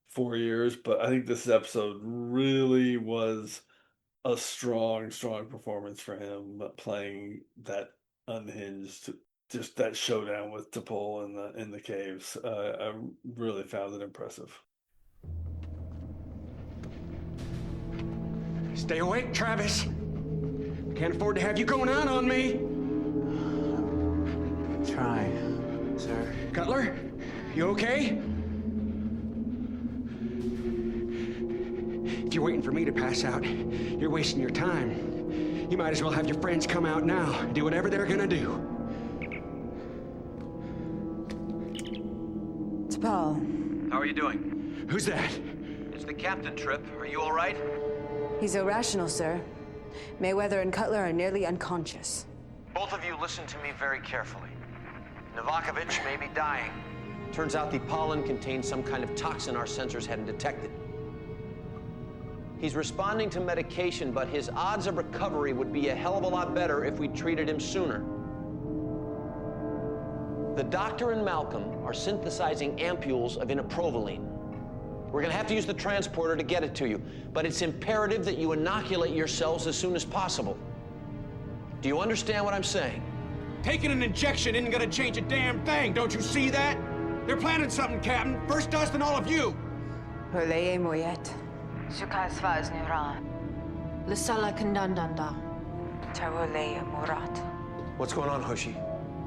4 years. But I think this episode really was a strong, strong performance for him playing that unhinged, just that showdown with T'Pol in the caves. I really found it impressive. Stay awake, Travis. Can't afford to have you going out on me. Try, sir. Cutler, you okay? If you're waiting for me to pass out, you're wasting your time. You might as well have your friends come out now and do whatever they're gonna do. T'Pol. How are you doing? Who's that? It's the captain, Trip. Are you all right? He's irrational, sir. Mayweather and Cutler are nearly unconscious. Both of you listen to me very carefully. Novakovich may be dying. Turns out the pollen contained some kind of toxin our sensors hadn't detected. He's responding to medication, but his odds of recovery would be a hell of a lot better if we treated him sooner. The doctor and Malcolm are synthesizing ampules of inoprovaline. We're gonna have to use the transporter to get it to you, but it's imperative that you inoculate yourselves as soon as possible. Do you understand what I'm saying? Taking an injection isn't gonna change a damn thing, don't you see that? They're planning something, Captain. First us, then all of you. Hurleye moyet. Sukasvaz Nura. Lisala Kandandanda. Tawoleye Murat. What's going on, Hoshi?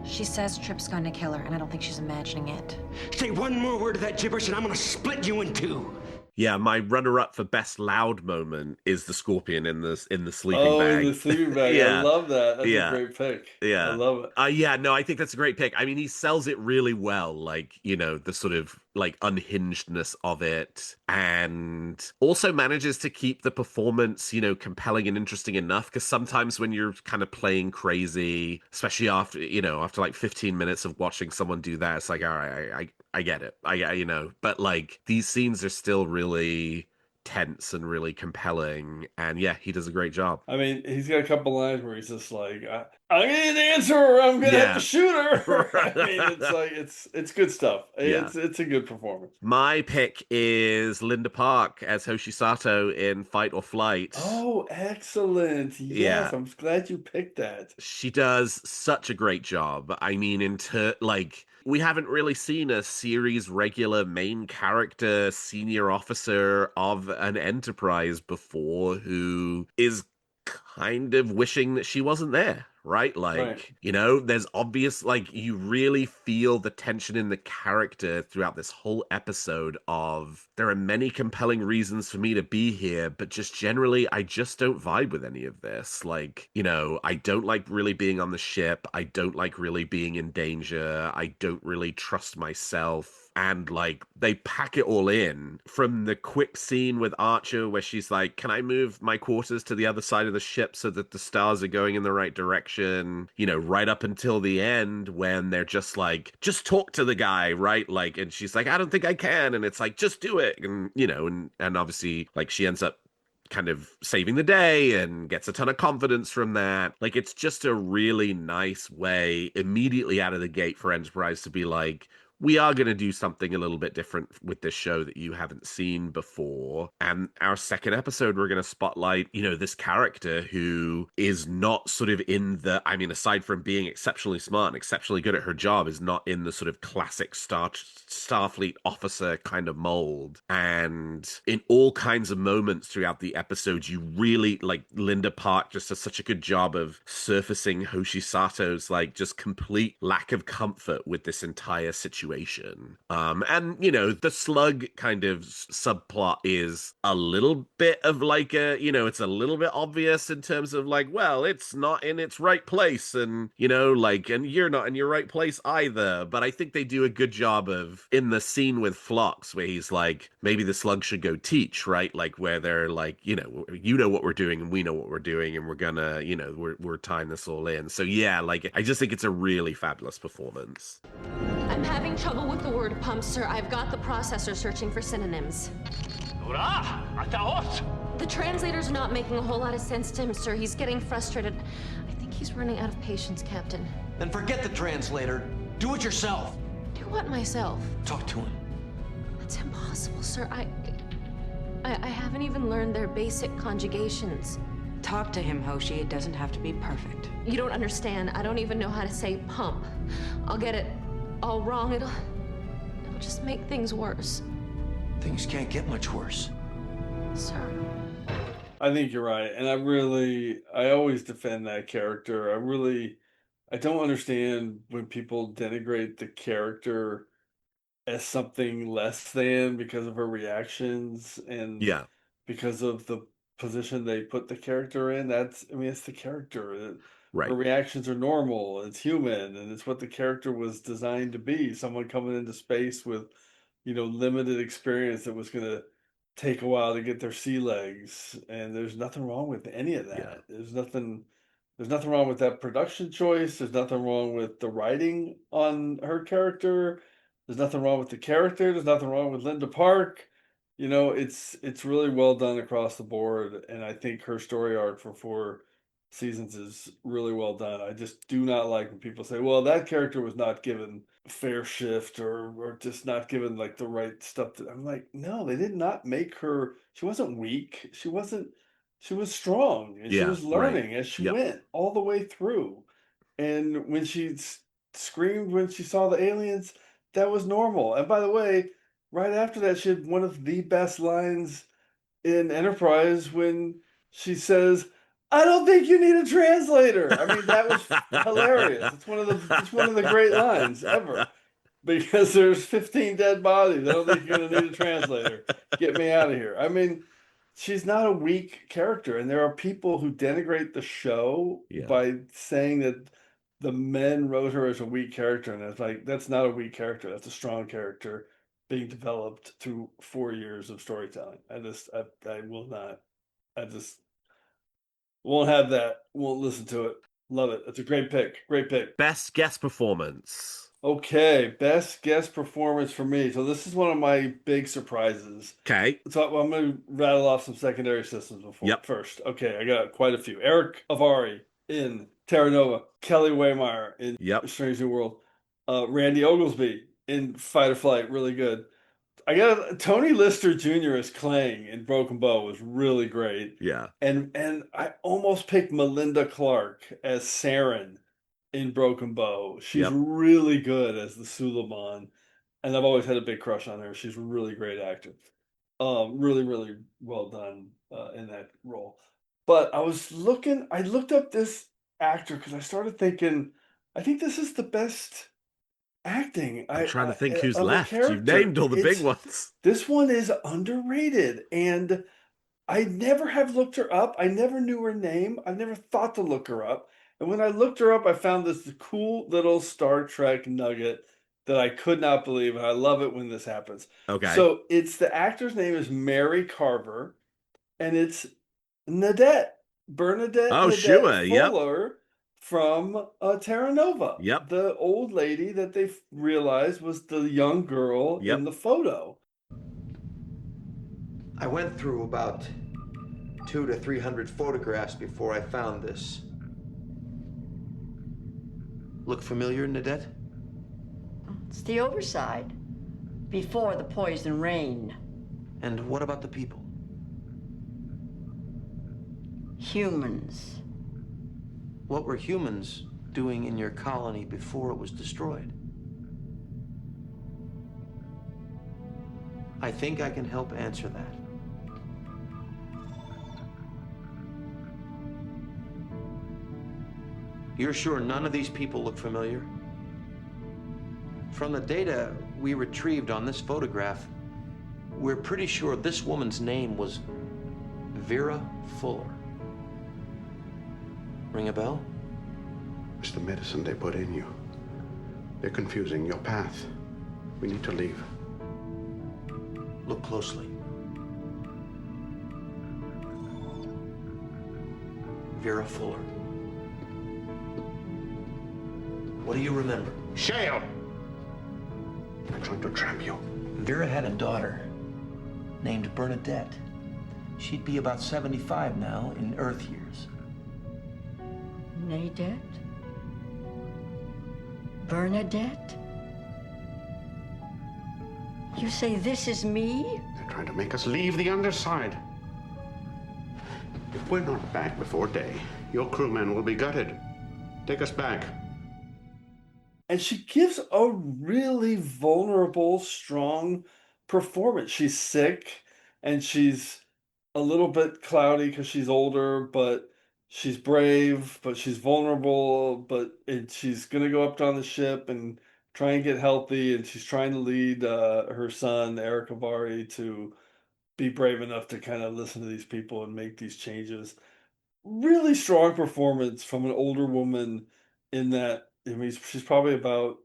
She says Trip's going to kill her, and I don't think she's imagining it. Say one more word of that gibberish, and I'm gonna split you in two. Yeah, my runner-up for best loud moment is the scorpion in the sleeping Oh, bag. in the sleeping bag. Yeah. I love that. That's Yeah. a great pick. Yeah. I love it. Yeah, no, I think that's a great pick. I mean, he sells it really well, like, you know, the sort of like unhingedness of it, and also manages to keep the performance, you know, compelling and interesting enough. Because sometimes when you're kind of playing crazy, especially after, you know, after like 15 minutes of watching someone do that, it's like, all right, I get it. You know, but like these scenes are still really tense and really compelling, and yeah, he does a great job. I mean, he's got a couple lines where he's just like, "I'm gonna answer her. I'm gonna have to shoot her." I mean, it's like it's good stuff. It's a good performance. My pick is Linda Park as Hoshi Sato in Fight or Flight. Oh, excellent! Yes, Yeah. I'm glad you picked that. She does such a great job. I mean, like, we haven't really seen a series regular main character, senior officer of an enterprise before who is kind of wishing that she wasn't there, right? Like, Right. you know, there's obvious, like, you really feel the tension in the character throughout this whole episode of there are many compelling reasons for me to be here, but just generally, I just don't vibe with any of this. Like, you know, I don't like really being on the ship. I don't like really being in danger. I don't really trust myself. And like they pack it all in from the quick scene with Archer where she's like, can I move my quarters to the other side of the ship so that the stars are going in the right direction? You know, right up until the end when they're just like, just talk to the guy, right? Like, and she's like, I don't think I can. And it's like, just do it. And, you know, and obviously like she ends up kind of saving the day and gets a ton of confidence from that. Like, it's just a really nice way immediately out of the gate for Enterprise to be like, we are going to do something a little bit different with this show that you haven't seen before. And our second episode, we're going to spotlight, this character who is not sort of in the, I mean, aside from being exceptionally smart and exceptionally good at her job, is not in the sort of classic Starfleet officer kind of mold. And in all kinds of moments throughout the episode, you really, like, Linda Park just does such a good job of surfacing Hoshi Sato's, like, just complete lack of comfort with this entire situation. And, the slug kind of subplot is a little bit of like it's a little bit obvious in terms of like, well, it's not in its right place, and, and you're not in your right place either. But I think they do a good job of, in the scene with Phlox, where he's like, maybe the slug should go teach, right? Like, where they're like, you know what we're doing and we know what we're doing, and we're gonna, we're tying this all in. So yeah, like, I just think it's a really fabulous performance. I'm having trouble with the word pump, sir. I've got the processor searching for synonyms. The translator's not making a whole lot of sense to him, sir. He's getting frustrated. I think he's running out of patience, Captain. Then forget the translator. Do it yourself. Do what myself? Talk to him. That's impossible, sir. I haven't even learned their basic conjugations. Talk to him, Hoshi. It doesn't have to be perfect. You don't understand. I don't even know how to say pump. I'll get it all wrong. It'll just make things worse. Things can't get much worse. Sir. I think you're right. And I always defend that character. I don't understand when people denigrate the character as something less than because of her reactions and because of the position they put the character in. It's the character. Right. Her reactions are normal. It's human, and it's what the character was designed to be. Someone coming into space with, limited experience that was going to take a while to get their sea legs. And there's nothing wrong with any of that. Yeah. There's nothing wrong with that production choice. There's nothing wrong with the writing on her character. There's nothing wrong with the character. There's nothing wrong with Linda Park. It's really well done across the board, and I think her story arc for 4 seasons is really well done. I just do not like when people say, well, that character was not given fair shift or just not given like the right stuff. I'm like, no, they did not make her. She wasn't weak. She was strong, and she was learning as she went all the way through. And when she screamed when she saw the aliens, that was normal. And by the way, right after that, she had one of the best lines in Enterprise when she says, I don't think you need a translator. I mean, that was hilarious. It's one of the great lines ever. Because there's 15 dead bodies. I don't think you're going to need a translator. Get me out of here. I mean, she's not a weak character. And there are people who denigrate the show by saying that the men wrote her as a weak character. And it's like, that's not a weak character. That's a strong character being developed through 4 years of storytelling. I will not. I just won't have that. Won't listen to it. Love it. It's a great pick. Great pick. Best guest performance. Okay, best guest performance for me. So this is one of my big surprises. Okay. So I'm going to rattle off some secondary systems first. Okay, I got quite a few. Eric Avari in Terra Nova. Kelly Waymire in Strange New World. Randy Oglesby in Fight or Flight. Really good. I got Tony Lister Jr. as Clang in Broken Bow was really great. Yeah. And I almost picked Melinda Clarke as Saren in Broken Bow. She's really good as the Suleiman. And I've always had a big crush on her. She's a really great actor. Really, really well done in that role. But I looked up this actor because I started thinking, I think this is the best acting. I'm trying to think who's left. You've named all the big ones. This one is underrated, and I never have looked her up. I never knew her name. I never thought to look her up. And when I looked her up, I found this cool little Star Trek nugget that I could not believe, and I love it when this happens. Okay. So the actor's name is Mary Carver, and it's Bernadette Fuller from Terra Nova. Yep. The old lady that they realized was the young girl in the photo. I went through about 200 to 300 photographs before I found this. Look familiar, Nadette? It's the overside. Before the poison rain. And what about the people? Humans. What were humans doing in your colony before it was destroyed? I think I can help answer that. You're sure none of these people look familiar? From the data we retrieved on this photograph, we're pretty sure this woman's name was Vera Fuller. Ring a bell? It's the medicine they put in you. They're confusing your path. We need to leave. Look closely. Vera Fuller. What do you remember? Shale! I'm trying to trap you. Vera had a daughter named Bernadette. She'd be about 75 now in Earth years. Nadette? Bernadette? You say this is me? They're trying to make us leave the underside. If we're not back before day, your crewmen will be gutted. Take us back. And she gives a really vulnerable, strong performance. She's sick and she's a little bit cloudy because she's older, but she's brave, but she's vulnerable, and she's going to go up on the ship and try and get healthy. And she's trying to lead her son, Eric Avari, to be brave enough to kind of listen to these people and make these changes. Really strong performance from an older woman in that. I mean, she's probably about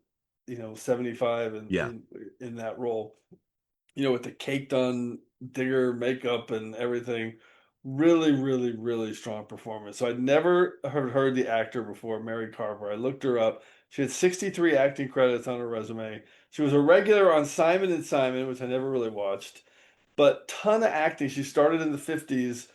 75 in that role. With the caked on digger makeup and everything. Really, really, really strong performance. So I'd never heard the actor before, Mary Carver. I looked her up. She had 63 acting credits on her resume. She was a regular on Simon and Simon, which I never really watched. But ton of acting. She started in the 50s,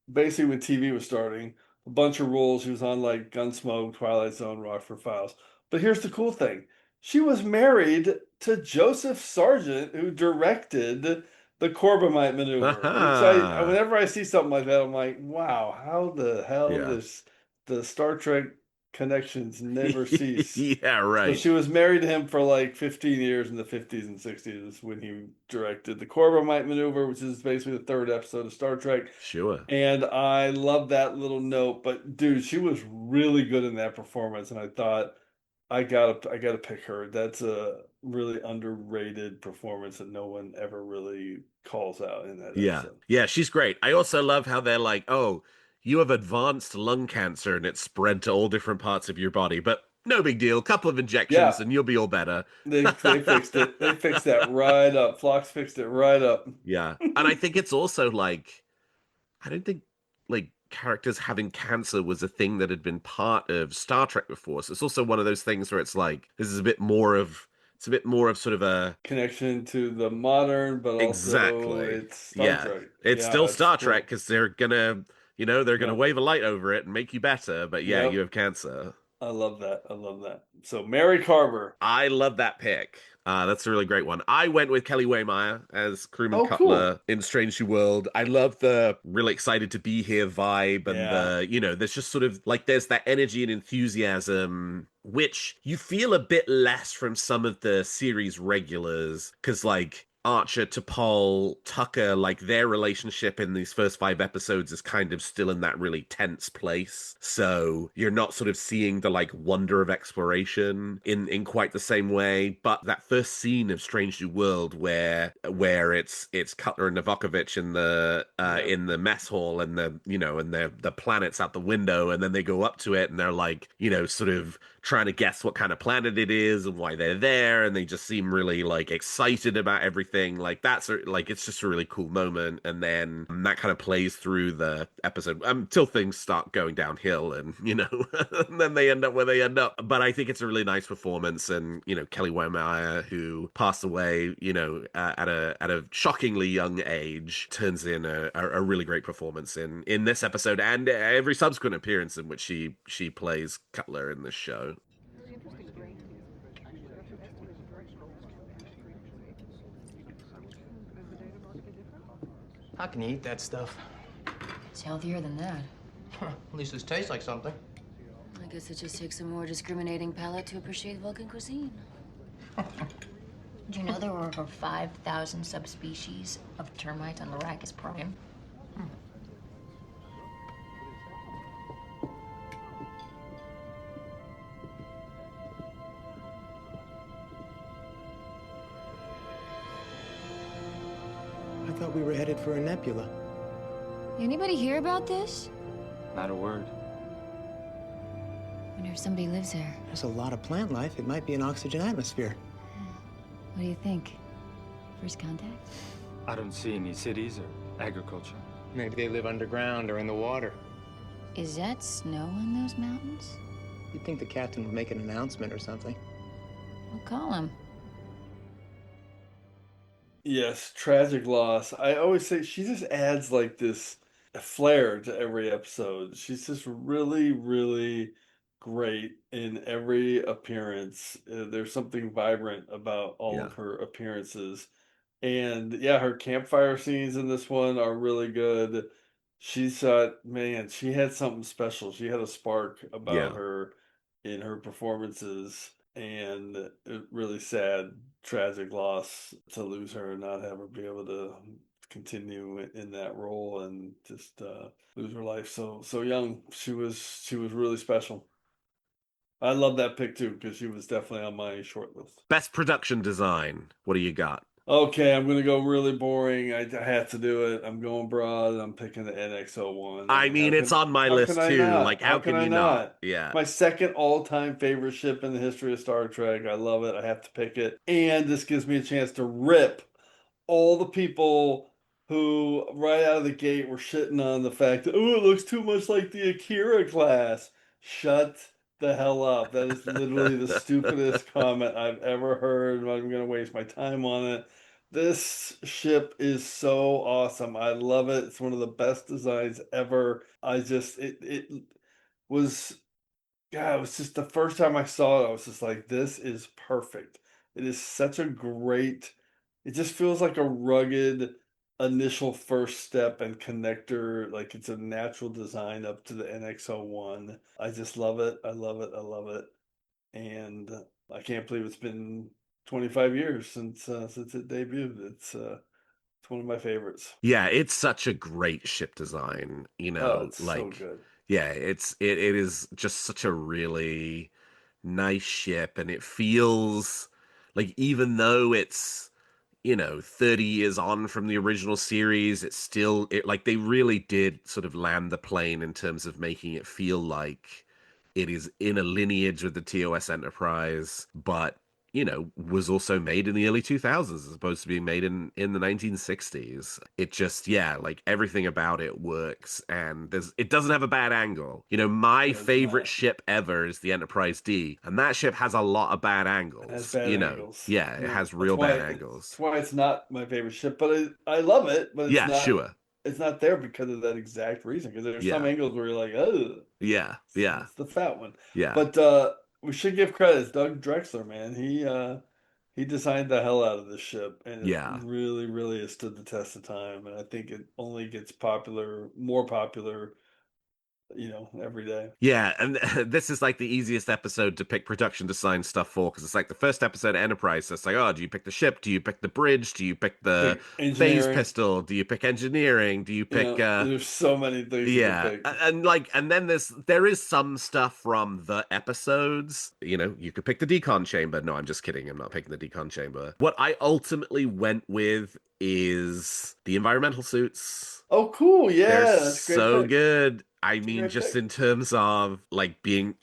basically when TV was starting. A bunch of roles. She was on like Gunsmoke, Twilight Zone, Rockford Files. But here's the cool thing. She was married to Joseph Sargent, who directed the Corbomite maneuver. Which whenever I see something like that, I'm like, wow, how the hell does the Star Trek connections never cease? Yeah, right. So she was married to him for like 15 years in the 50s and 60s when he directed the Corbomite maneuver, which is basically the third episode of Star Trek. Sure. And I love that little note. But dude, she was really good in that performance, and I thought I gotta pick her. That's a really underrated performance that no one ever really calls out in that episode. Yeah, she's great. I also love how they're like, oh, you have advanced lung cancer and it's spread to all different parts of your body, but no big deal. Couple of injections and you'll be all better. They fixed it. They fixed that right up. Phlox fixed it right up. Yeah. And I think it's also like, I don't think like characters having cancer was a thing that had been part of Star Trek before. So it's also one of those things where it's like, this is a bit more of sort of a connection to the modern, but also it's Star Trek. It's still Star Trek because they're gonna, they're gonna wave a light over it and make you better. But you have cancer. I love that. I love that. So Mary Carver. I love that pick. That's a really great one. I went with Kelly Waymeyer as Crewman Cutler in Strange New World. I love the really excited to be here vibe and there's just sort of like there's that energy and enthusiasm which you feel a bit less from some of the series regulars because like Archer, T'Pol, Tucker, like their relationship in these first 5 episodes is kind of still in that really tense place. So you're not sort of seeing the like wonder of exploration in quite the same way. But that first scene of Strange New World where it's Cutler and Novakovich in the mess hall and the planet's out the window and then they go up to it and they're like, sort of trying to guess what kind of planet it is and why they're there and they just seem really like excited about everything. Like that's like it's just a really cool moment and then that kind of plays through the episode until things start going downhill and and then they end up where they end up. But I think it's a really nice performance and Kelly Waymeyer, who passed away at a shockingly young age, turns in a really great performance in this episode and every subsequent appearance in which she plays Cutler in this show. How can you eat that stuff? It's healthier than that. At least this tastes like something. I guess it just takes a more discriminating palate to appreciate Vulcan cuisine. Did you know there were over 5,000 subspecies of termite on Arrakis Prime? I thought we were headed for a nebula. Anybody hear about this? Not a word. Wonder if somebody lives there. There's a lot of plant life. It might be an oxygen atmosphere. What do you think? First contact? I don't see any cities or agriculture. Maybe they live underground or in the water. Is that snow on those mountains? You'd think the captain would make an announcement or something. We'll call him. Yes, tragic loss. I always say she just adds like this flair to every episode. She's just really, really great in every appearance. There's something vibrant about all of her appearances. And yeah, her campfire scenes in this one are really good. She's man, she had something special. She had a spark about Yeah. her in her performances, and really sad, tragic loss to lose her and not have her be able to continue in that role and just lose her life so young. She was really special. I love that pick too because she was definitely on my short list. Best production design. What do you got? Okay, I'm gonna go really boring. I have to do it. I'm going broad. I'm picking the NX-01. I mean, it's on my how list can I too. not? Like, how can I you not? Yeah. My second all-time favorite ship in the history of Star Trek. I love it. I have to pick it. And this gives me a chance to rip all the people who, right out of the gate, were shitting on the fact that, oh, it looks too much like the Akira class. Shut the hell up. That is literally the stupidest comment I've ever heard. I'm not even going to waste my time on it. This ship is so awesome. I love it. It's one of the best designs ever. It was, God, it was just the first time I saw it, I was just like, this is perfect. It is such a great, it just feels like a rugged initial first step and connector. Like it's a natural design up to the NX-01. I just love it. I love it. I love it. And I can't believe it's been 25 years since it debuted. It's one of my favorites. Yeah, it's such a great ship design, Oh, it's like so good. yeah, it is just such a really nice ship, and it feels like even though it's 30 years on from the original series, it's still like they really did sort of land the plane in terms of making it feel like it is in a lineage with the TOS Enterprise, but was also made in the early 2000s as opposed to being made in the 1960s. It just, yeah, like everything about it works, and it doesn't have a bad angle. My favorite ship ever is the Enterprise D, and that ship has a lot of bad angles. It has bad angles. Yeah, it has real bad angles. That's why it's not my favorite ship, but I love it. But it's Yeah, not. sure. It's not there because of that exact reason. Because there's some Yeah. angles where you're like, oh, Yeah, yeah. it's the fat one. Yeah. But we should give credit. Doug Drexler, man, he designed the hell out of this ship, and it Yeah. really, really has stood the test of time. And I think it only gets more popular, every day. Yeah, and this is like the easiest episode to pick production design stuff for, because it's like the first episode of Enterprise. So it's like, oh, do you pick the ship? Do you pick the bridge? Do you pick the phase pistol? Do you pick engineering? Do you pick? There's so many things you can pick. And then there is some stuff from the episodes. You could pick the decon chamber. No, I'm just kidding. I'm not picking the decon chamber. What I ultimately went with is the environmental suits. Oh, cool! Yeah, They're that's a great so pick. good. I mean, great just pick. in terms of like being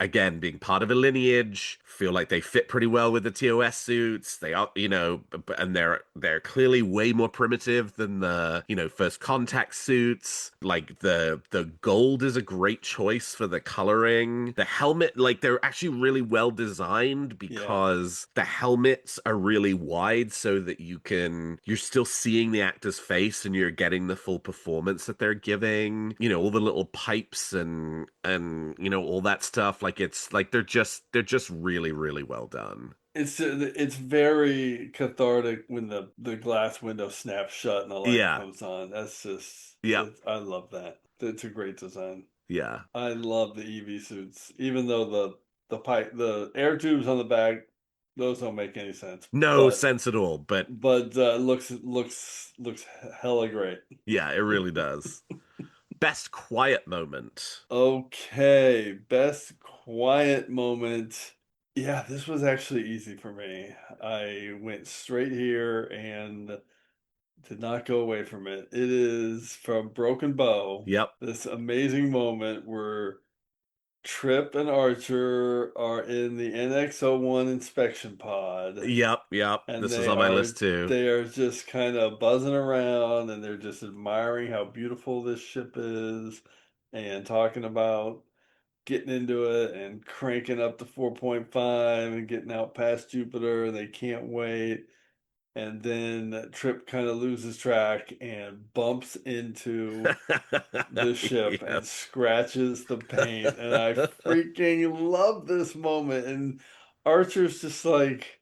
part of a lineage, feel like they fit pretty well with the TOS suits. They are, and they're clearly way more primitive than the, first contact suits. Like the gold is a great choice for the coloring. The helmet, like they're actually really well designed because the helmets are really wide so that you're still seeing the actor's face and you're getting the full performance that they're giving. All the little pipes and all that stuff. Like it's like they're just really, really well done. It's very cathartic when the glass window snaps shut and the light comes on. That's just I love that. It's a great design. Yeah. I love the EV suits, even though the air tubes on the back, those don't make any sense. No sense at all, but looks hella great. Yeah, it really does. Best quiet moment. Okay, best quiet moment. Yeah, this was actually easy for me. I went straight here and did not go away from it. It is from Broken Bow. Yep. This amazing moment where Trip and Archer are in the NX-01 inspection pod. Yep. And This is on my list too. They are just kind of buzzing around and they're just admiring how beautiful this ship is and talking about getting into it and cranking up to 4.5 and getting out past Jupiter. They can't wait. And then Trip kind of loses track and bumps into the ship and scratches the paint. And I freaking love this moment. And Archer's just like,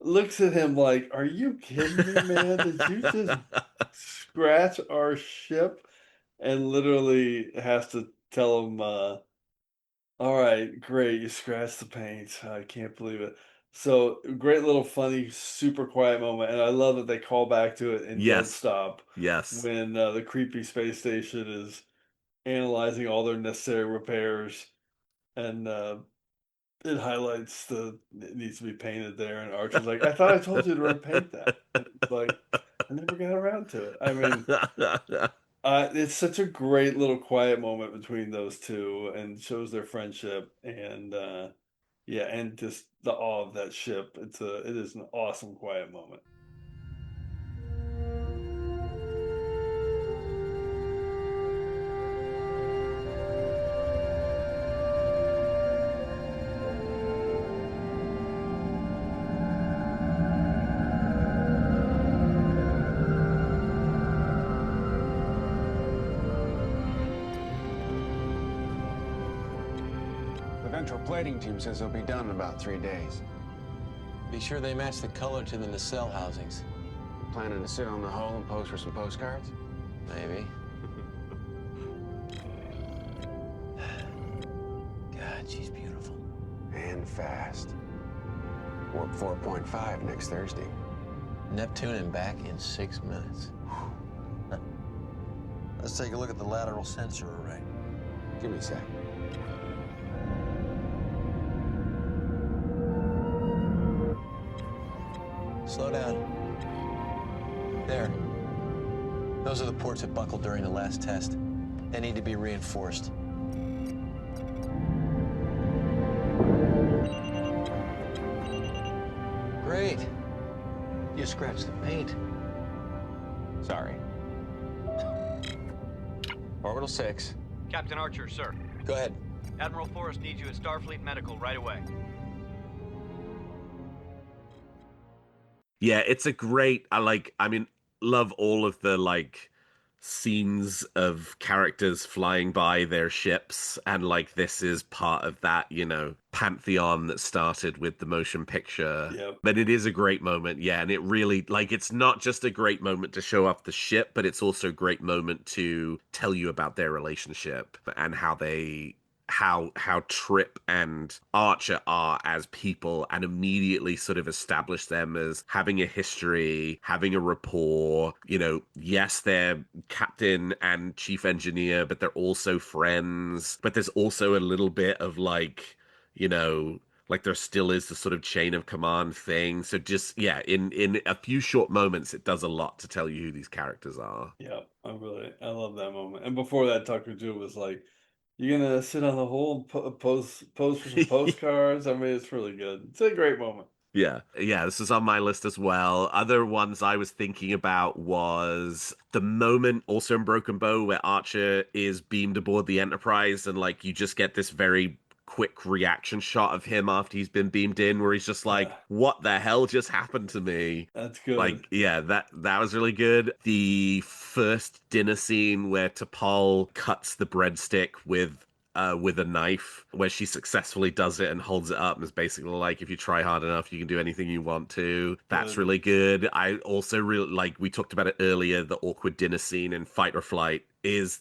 looks at him like, are you kidding me, man? Did you just scratch our ship? And literally has to tell him, all right, great, you scratched the paint. I can't believe it. So great little funny, super quiet moment, and I love that they call back to it and don't stop. Yes. When the creepy space station is analyzing all their necessary repairs, and it highlights it needs to be painted there, and Archer's like, I thought I told you to repaint that. And it's like, I never got around to it. I mean, it's such a great little quiet moment between those two and shows their friendship and yeah, and just the awe of that ship. It is an awesome quiet moment. The ventral plating team says they'll be done in about 3 days. Be sure they match the color to the nacelle housings. Planning to sit on the hull and pose for some postcards? Maybe. God, she's beautiful. And fast. Warp 4.5 next Thursday. Neptune and back in 6 minutes. Let's take a look at the lateral sensor array. Give me a sec. Slow down. There. Those are the ports that buckled during the last test. They need to be reinforced. Great. You scratched the paint. Sorry. Orbital 6. Captain Archer, sir. Go ahead. Admiral Forrest needs you at Starfleet Medical right away. Yeah, it's a great, love all of the scenes of characters flying by their ships, and this is part of that, pantheon that started with the motion picture. Yep. But it is a great moment, yeah, and it really, it's not just a great moment to show off the ship, but it's also a great moment to tell you about their relationship and how Trip and Archer are as people, and immediately sort of establish them as having a history, having a rapport. Yes, they're captain and chief engineer, but they're also friends. But there's also a little bit of there still is the sort of chain of command thing. So just, yeah, in a few short moments, it does a lot to tell you who these characters are. Yeah, I love that moment. And before that, Tucker Jew was like, you gonna sit on the hole and pose for some postcards? I mean, it's really good. It's a great moment. Yeah, this is on my list as well. Other ones I was thinking about was the moment also in Broken Bow where Archer is beamed aboard the Enterprise, and you just get this very quick reaction shot of him after he's been beamed in, where he's just like, what the hell just happened to me? That's good. That was really good. The first dinner scene where T'Pol cuts the breadstick with with a knife, where she successfully does it and holds it up and is basically like, if you try hard enough, you can do anything you want to. That's really good. I also really like, we talked about it earlier, the awkward dinner scene in Fight or Flight.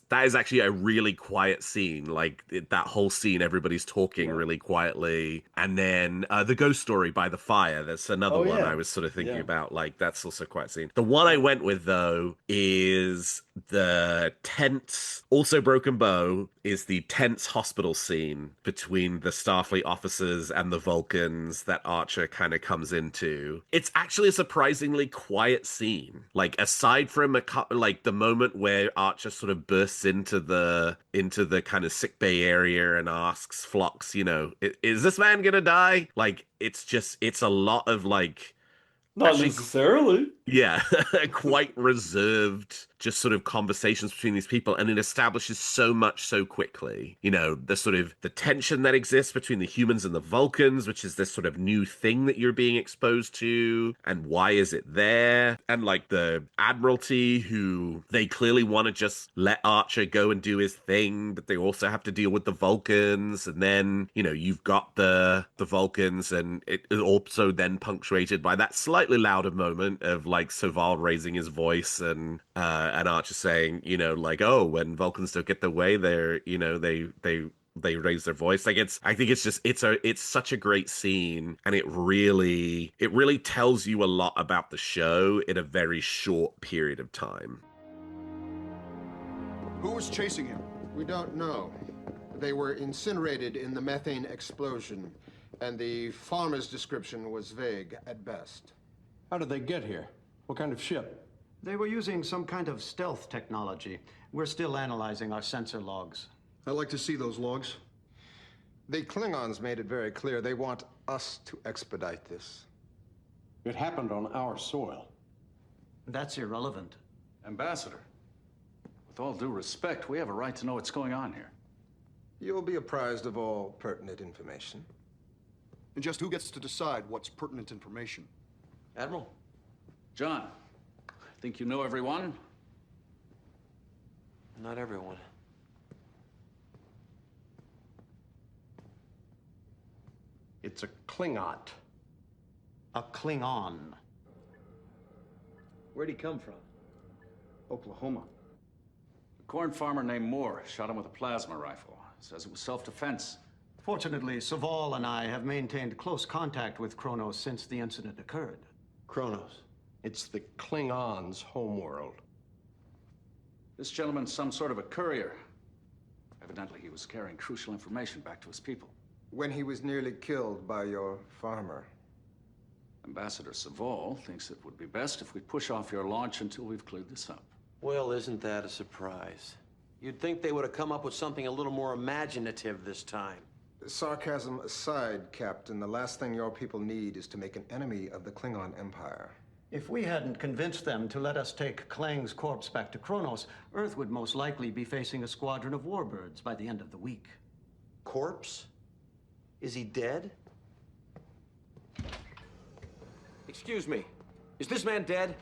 That is actually a really quiet scene. Like that whole scene, everybody's talking really quietly. And then the ghost story by the fire. That's another one I was sort of thinking about. Like that's also quite a scene. The one I went with though is the tense, also Broken Bow, is the tense hospital scene between the Starfleet officers and the Vulcans that Archer kind of comes into. It's actually a surprisingly quiet scene. Like aside from like the moment where Archer sort of bursts into the kind of sickbay area and asks Phlox, you know, is this man gonna die? Like it's a lot of like not necessarily. Yeah, quite reserved, just sort of conversations between these people, and it establishes so much so quickly. You know, the sort of the tension that exists between the humans and the Vulcans, which is this sort of new thing that you're being exposed to, and why is it there? And like the Admiralty, who they clearly want to just let Archer go and do his thing, but they also have to deal with the Vulcans, and then, you know, you've got the Vulcans, and it is also then punctuated by that slightly louder moment of like Soval raising his voice and Archer saying, you know, like, oh, when Vulcans don't get their way, they're, you know, they raise their voice. Like I think it's such a great scene, and it really tells you a lot about the show in a very short period of time. Who was chasing him? We don't know. They were incinerated in the methane explosion, and the farmer's description was vague at best. How did they get here? What kind of ship? They were using some kind of stealth technology. We're still analyzing our sensor logs. I'd like to see those logs. The Klingons made it very clear they want us to expedite this. It happened on our soil. That's irrelevant. Ambassador, with all due respect, we have a right to know what's going on here. You'll be apprised of all pertinent information. And just who gets to decide what's pertinent information? Admiral? John, think you know everyone? Not everyone. It's a Klingon. A Klingon. Where'd he come from? Oklahoma. A corn farmer named Moore shot him with a plasma rifle. Says it was self-defense. Fortunately, Soval and I have maintained close contact with Kronos since the incident occurred. Kronos. It's the Klingons' homeworld. This gentleman's some sort of a courier. Evidently, he was carrying crucial information back to his people. When he was nearly killed by your farmer. Ambassador Soval thinks it would be best if we push off your launch until we've cleared this up. Well, isn't that a surprise? You'd think they would have come up with something a little more imaginative this time. Sarcasm aside, Captain, the last thing your people need is to make an enemy of the Klingon Empire. If we hadn't convinced them to let us take Klang's corpse back to Kronos, Earth would most likely be facing a squadron of warbirds by the end of the week. Corpse? Is he dead? Excuse me. Is this man dead?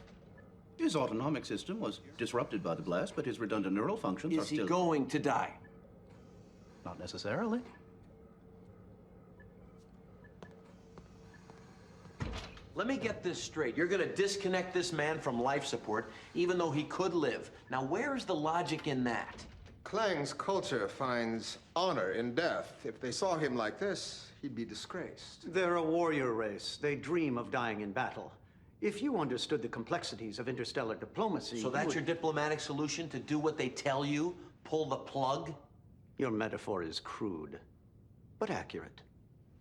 His autonomic system was disrupted by the blast, but his redundant neural functions are still... Is he going to die? Not necessarily. Let me get this straight. You're gonna disconnect this man from life support, even though he could live. Now, where's the logic in that? Klang's culture finds honor in death. If they saw him like this, he'd be disgraced. They're a warrior race. They dream of dying in battle. If you understood the complexities of interstellar diplomacy... So that's your diplomatic solution, to do what they tell you? Pull the plug? Your metaphor is crude, but accurate.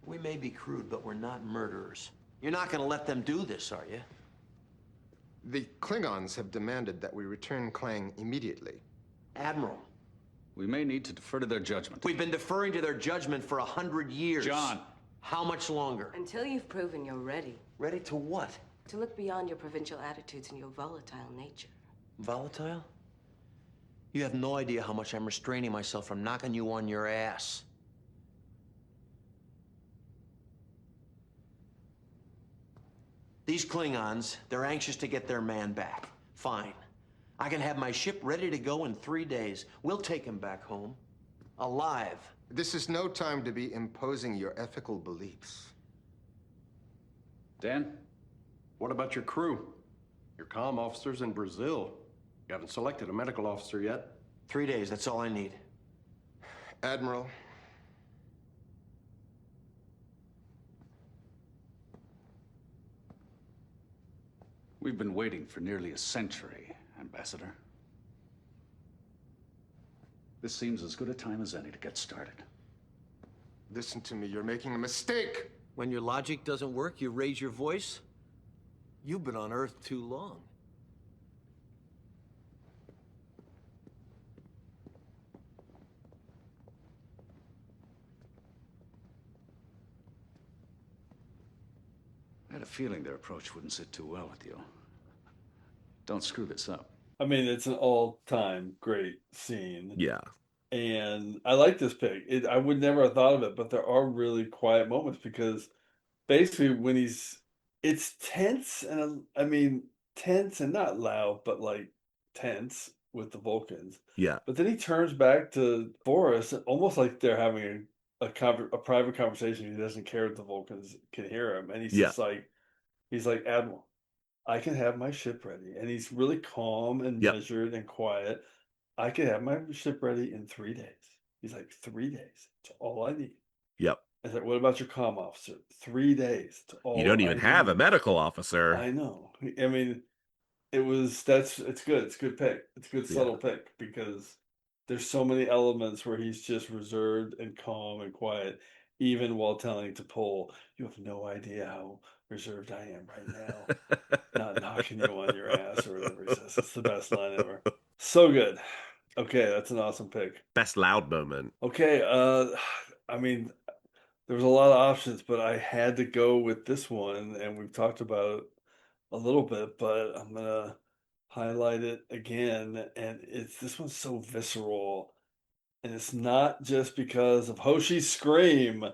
We may be crude, but we're not murderers. You're not gonna let them do this, are you? The Klingons have demanded that we return Klang immediately. Admiral. We may need to defer to their judgment. We've been deferring to their judgment for 100 years. John. How much longer? Until you've proven you're ready. Ready to what? To look beyond your provincial attitudes and your volatile nature. Volatile? You have no idea how much I'm restraining myself from knocking you on your ass. These Klingons, they're anxious to get their man back. Fine. I can have my ship ready to go in 3 days. We'll take him back home. alive. This is no time to be imposing your ethical beliefs. Dan, what about your crew? Your comm officer's in Brazil. You haven't selected a medical officer yet. 3 days, that's all I need. Admiral, We've been waiting for nearly a century, Ambassador. This seems as good a time as any to get started. listen to me. You're making a mistake. When your logic doesn't work, you raise your voice. You've been on Earth too long. I had a feeling their approach wouldn't sit too well with you. Don't screw this up. I mean, it's an all-time great scene. Yeah. And I like this pick. I would never have thought of it, but there are really quiet moments because basically when it's tense and I mean tense and not loud, but like tense with the Vulcans. Yeah. But then he turns back to Boris, almost like they're having a private conversation. He doesn't care if the Vulcans can hear him, and he's Yeah. just like, Admiral, I can have my ship ready, and he's really calm and Yep. measured and quiet. I can have my ship ready in 3 days. He's like, 3 days. That's all I need. Yep. I said, what about your comm officer? 3 days. That's all You don't even I have a need. medical officer. I know. I mean, it's good. It's a good pick. It's a good subtle pick because there's so many elements where he's just reserved and calm and quiet, even while telling T'Pol, you have no idea how reserved I am right now. Not knocking you on your ass or whatever he says. It's the best line ever. So good. Okay, that's an awesome pick. Best loud moment. Okay, I mean, there was a lot of options, but I had to go with this one, and we've talked about it a little bit, but I'm gonna highlight it again, and this one's so visceral, and it's not just because of Hoshi's scream.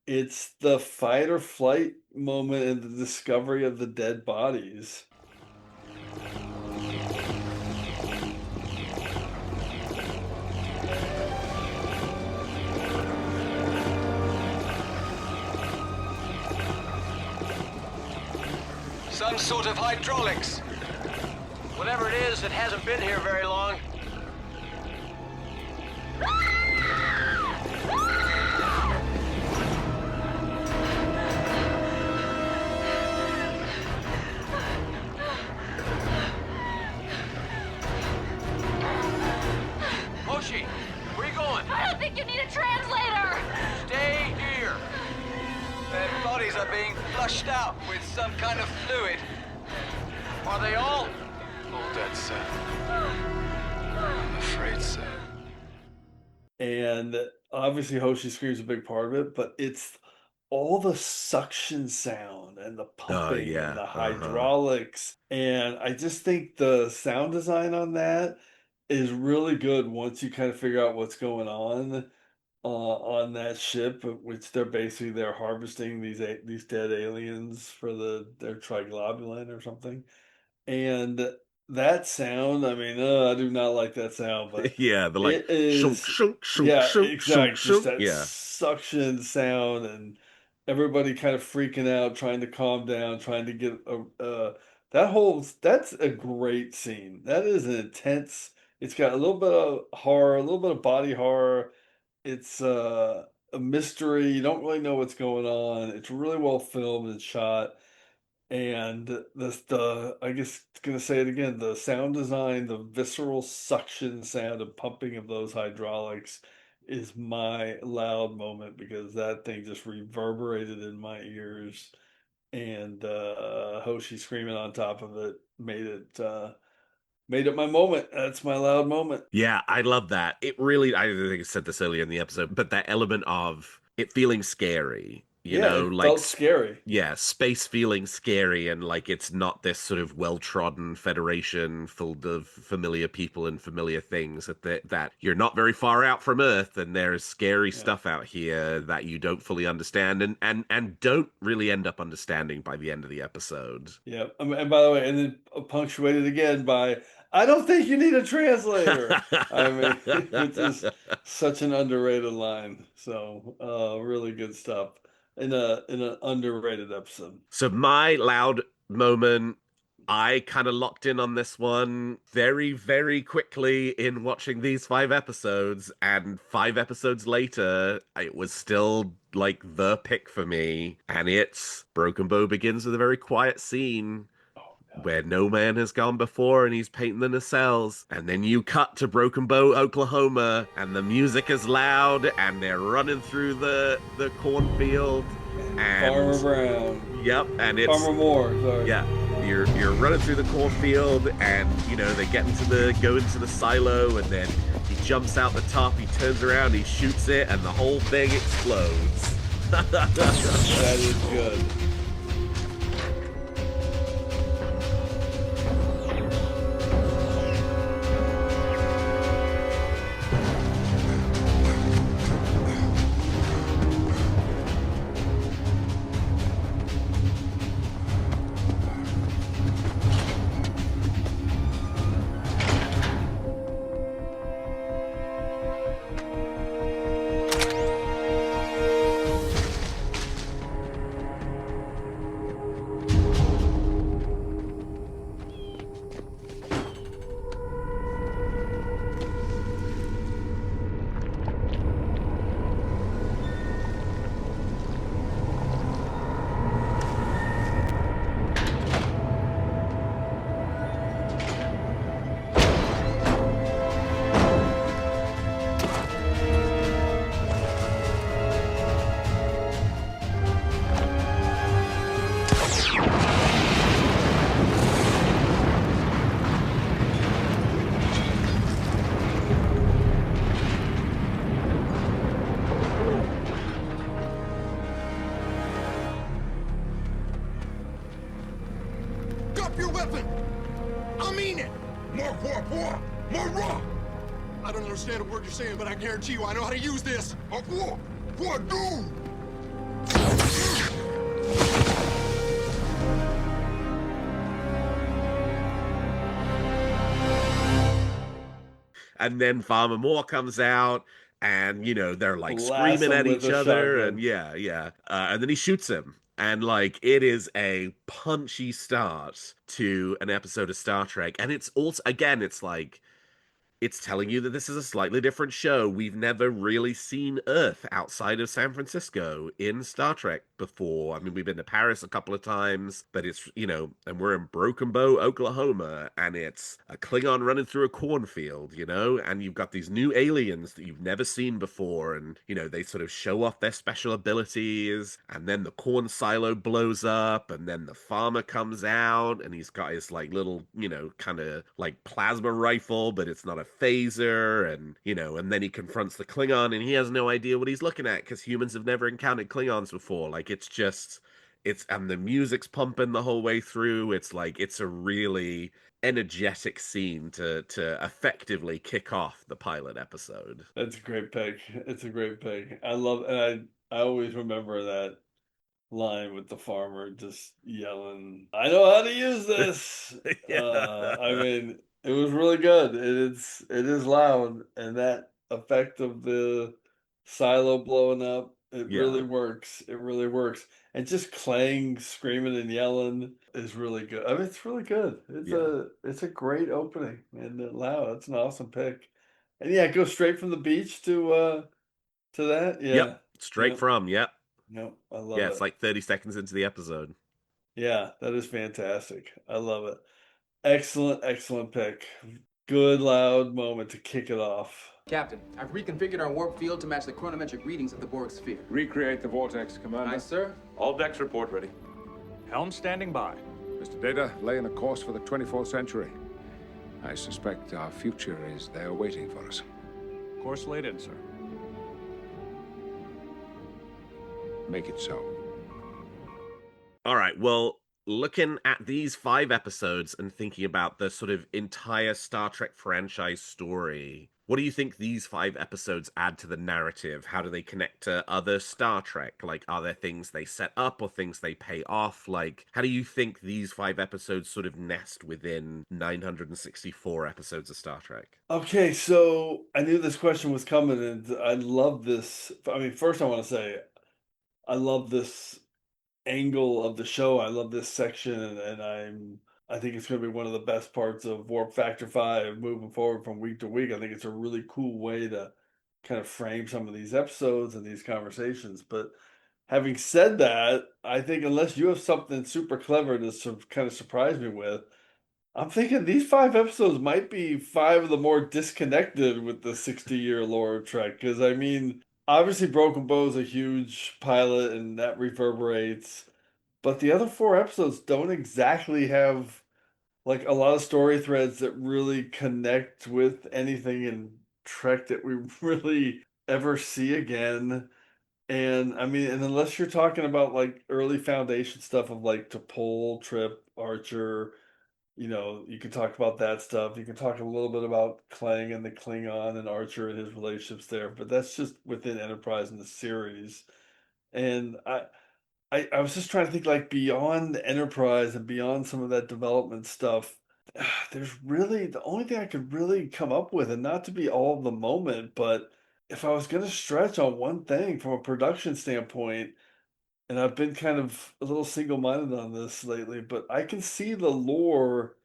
It's the fight or flight moment and the discovery of the dead bodies. Some sort of hydraulics. Whatever it is, it hasn't been here very long. Hoshi, where you going? I don't think you need a translator! Stay here. Their bodies are being flushed out with some kind of fluid. Are they all? All dead, sir. I'm afraid so. And obviously Hoshi scream's a big part of it, but it's all the suction sound and the pumping yeah. and the hydraulics. And I just think the sound design on that is really good once you kind of figure out what's going on that ship, which they're harvesting these dead aliens for their triglobulin or something. And that sound, I mean, I do not like that sound, but Yeah, the like it is, shunk, yeah, shunk, exactly, just that yeah. suction sound, and everybody kind of freaking out, trying to calm down, trying to get that's a great scene. That is an intense. It's got a little bit of horror, a little bit of body horror. It's a mystery. You don't really know what's going on. It's really well filmed and shot. And I guess gonna say it again, the sound design, the visceral suction sound and pumping of those hydraulics is my loud moment because that thing just reverberated in my ears, and Hoshi screaming on top of it made it my moment. That's my loud moment. Yeah, I love that. It really, I think I said this earlier in the episode, but that element of it feeling scary, Yeah, it like, felt scary. yeah, space feeling scary, and like it's not this sort of well-trodden Federation full of familiar people and familiar things, that you're not very far out from Earth, and there's scary stuff out here that you don't fully understand and don't really end up understanding by the end of the episode. Yeah, and by the way, and then punctuated again by I don't think you need a translator. I mean, which is such an underrated line. So, really good stuff in an underrated episode. So my loud moment, I kind of locked in on this one very, very quickly in watching these 5 episodes, and 5 episodes later, it was still like the pick for me. And it's Broken Bow begins with a very quiet scene where no man has gone before and he's painting the nacelles. And then you cut to Broken Bow, Oklahoma, and the music is loud and they're running through the cornfield. And Farmer Brown. Yep, and it's Farmer Moore, sorry. Yeah. You're running through the cornfield and they go into the silo, and then he jumps out the top, he turns around, he shoots it, and the whole thing explodes. That is good. Drop your weapon! I mean it! More war! More raw! I don't understand a word you're saying, but I guarantee you I know how to use this! War, do! And then Farmer Moore comes out, and they're like Blast screaming him at with each a other, shotgun. and and then he shoots him. And like it is a punchy start to an episode of Star Trek. And it's also, again, it's like it's telling you that this is a slightly different show. We've never really seen Earth outside of San Francisco in Star Trek before. I mean, we've been to Paris a couple of times, but it's, and we're in Broken Bow, Oklahoma, and it's a Klingon running through a cornfield, and you've got these new aliens that you've never seen before, and, they sort of show off their special abilities, and then the corn silo blows up, and then the farmer comes out, and he's got his, like, little, kind of, like, plasma rifle, but it's not a phaser, and and then he confronts the Klingon and he has no idea what he's looking at because humans have never encountered Klingons before. Like and the music's pumping the whole way through. It's like it's a really energetic scene to effectively kick off the pilot episode. That's a great pick. It's a great pick. I love, and I always remember that line with the farmer just yelling, "I know how to use this." I mean, it was really good. It is loud, and that effect of the silo blowing up, it really works. It really works. And just Clang screaming and yelling is really good. I mean, it's really good. It's a great opening, and loud. It's an awesome pick. And yeah, go straight from the beach to that. Yeah. Yep, straight Yep. from, yep. Yep. I love Yeah, it. it's like 30 seconds into the episode. Yeah, that is fantastic. I love it. Excellent, excellent pick. Good loud moment to kick it off. Captain, I've reconfigured our warp field to match the chronometric readings of the Borg sphere. Recreate the vortex, Commander. Aye, sir. All decks report ready. Helm standing by. Mr. Data, laying a course for the 24th century. I suspect our future is there waiting for us. Course laid in, sir. Make it so. All right, well, looking at these 5 episodes and thinking about the sort of entire Star Trek franchise story, What do you think these 5 episodes add to the narrative? How do they connect to other Star Trek? Like, are there things they set up or things they pay off? Like, how do you think these 5 episodes sort of nest within 964 episodes of Star Trek? Okay, so I knew this question was coming, and I love this. I mean, first I want to say I love this angle of the show. I love this section, and I think it's going to be one of the best parts of Warp Factor 5 moving forward from week to week. I think it's a really cool way to kind of frame some of these episodes and these conversations. But having said that, I think unless you have something super clever to kind of surprise me with, I'm thinking these 5 episodes might be 5 of the more disconnected with the 60-year lore of Trek. Because, I mean, obviously Broken Bow is a huge pilot and that reverberates. But the other 4 episodes don't exactly have like a lot of story threads that really connect with anything in Trek that we really ever see again. And I mean, and unless you're talking about like early Foundation stuff of like T'Pol, Trip, Archer, you can talk about that stuff. You can talk a little bit about Klang and the Klingon and Archer and his relationships there, but that's just within Enterprise in the series. And I was just trying to think like beyond Enterprise and beyond some of that development stuff. There's really the only thing I could really come up with, and not to be all of the moment, but if I was going to stretch on one thing from a production standpoint, and I've been kind of a little single-minded on this lately, but I can see the lore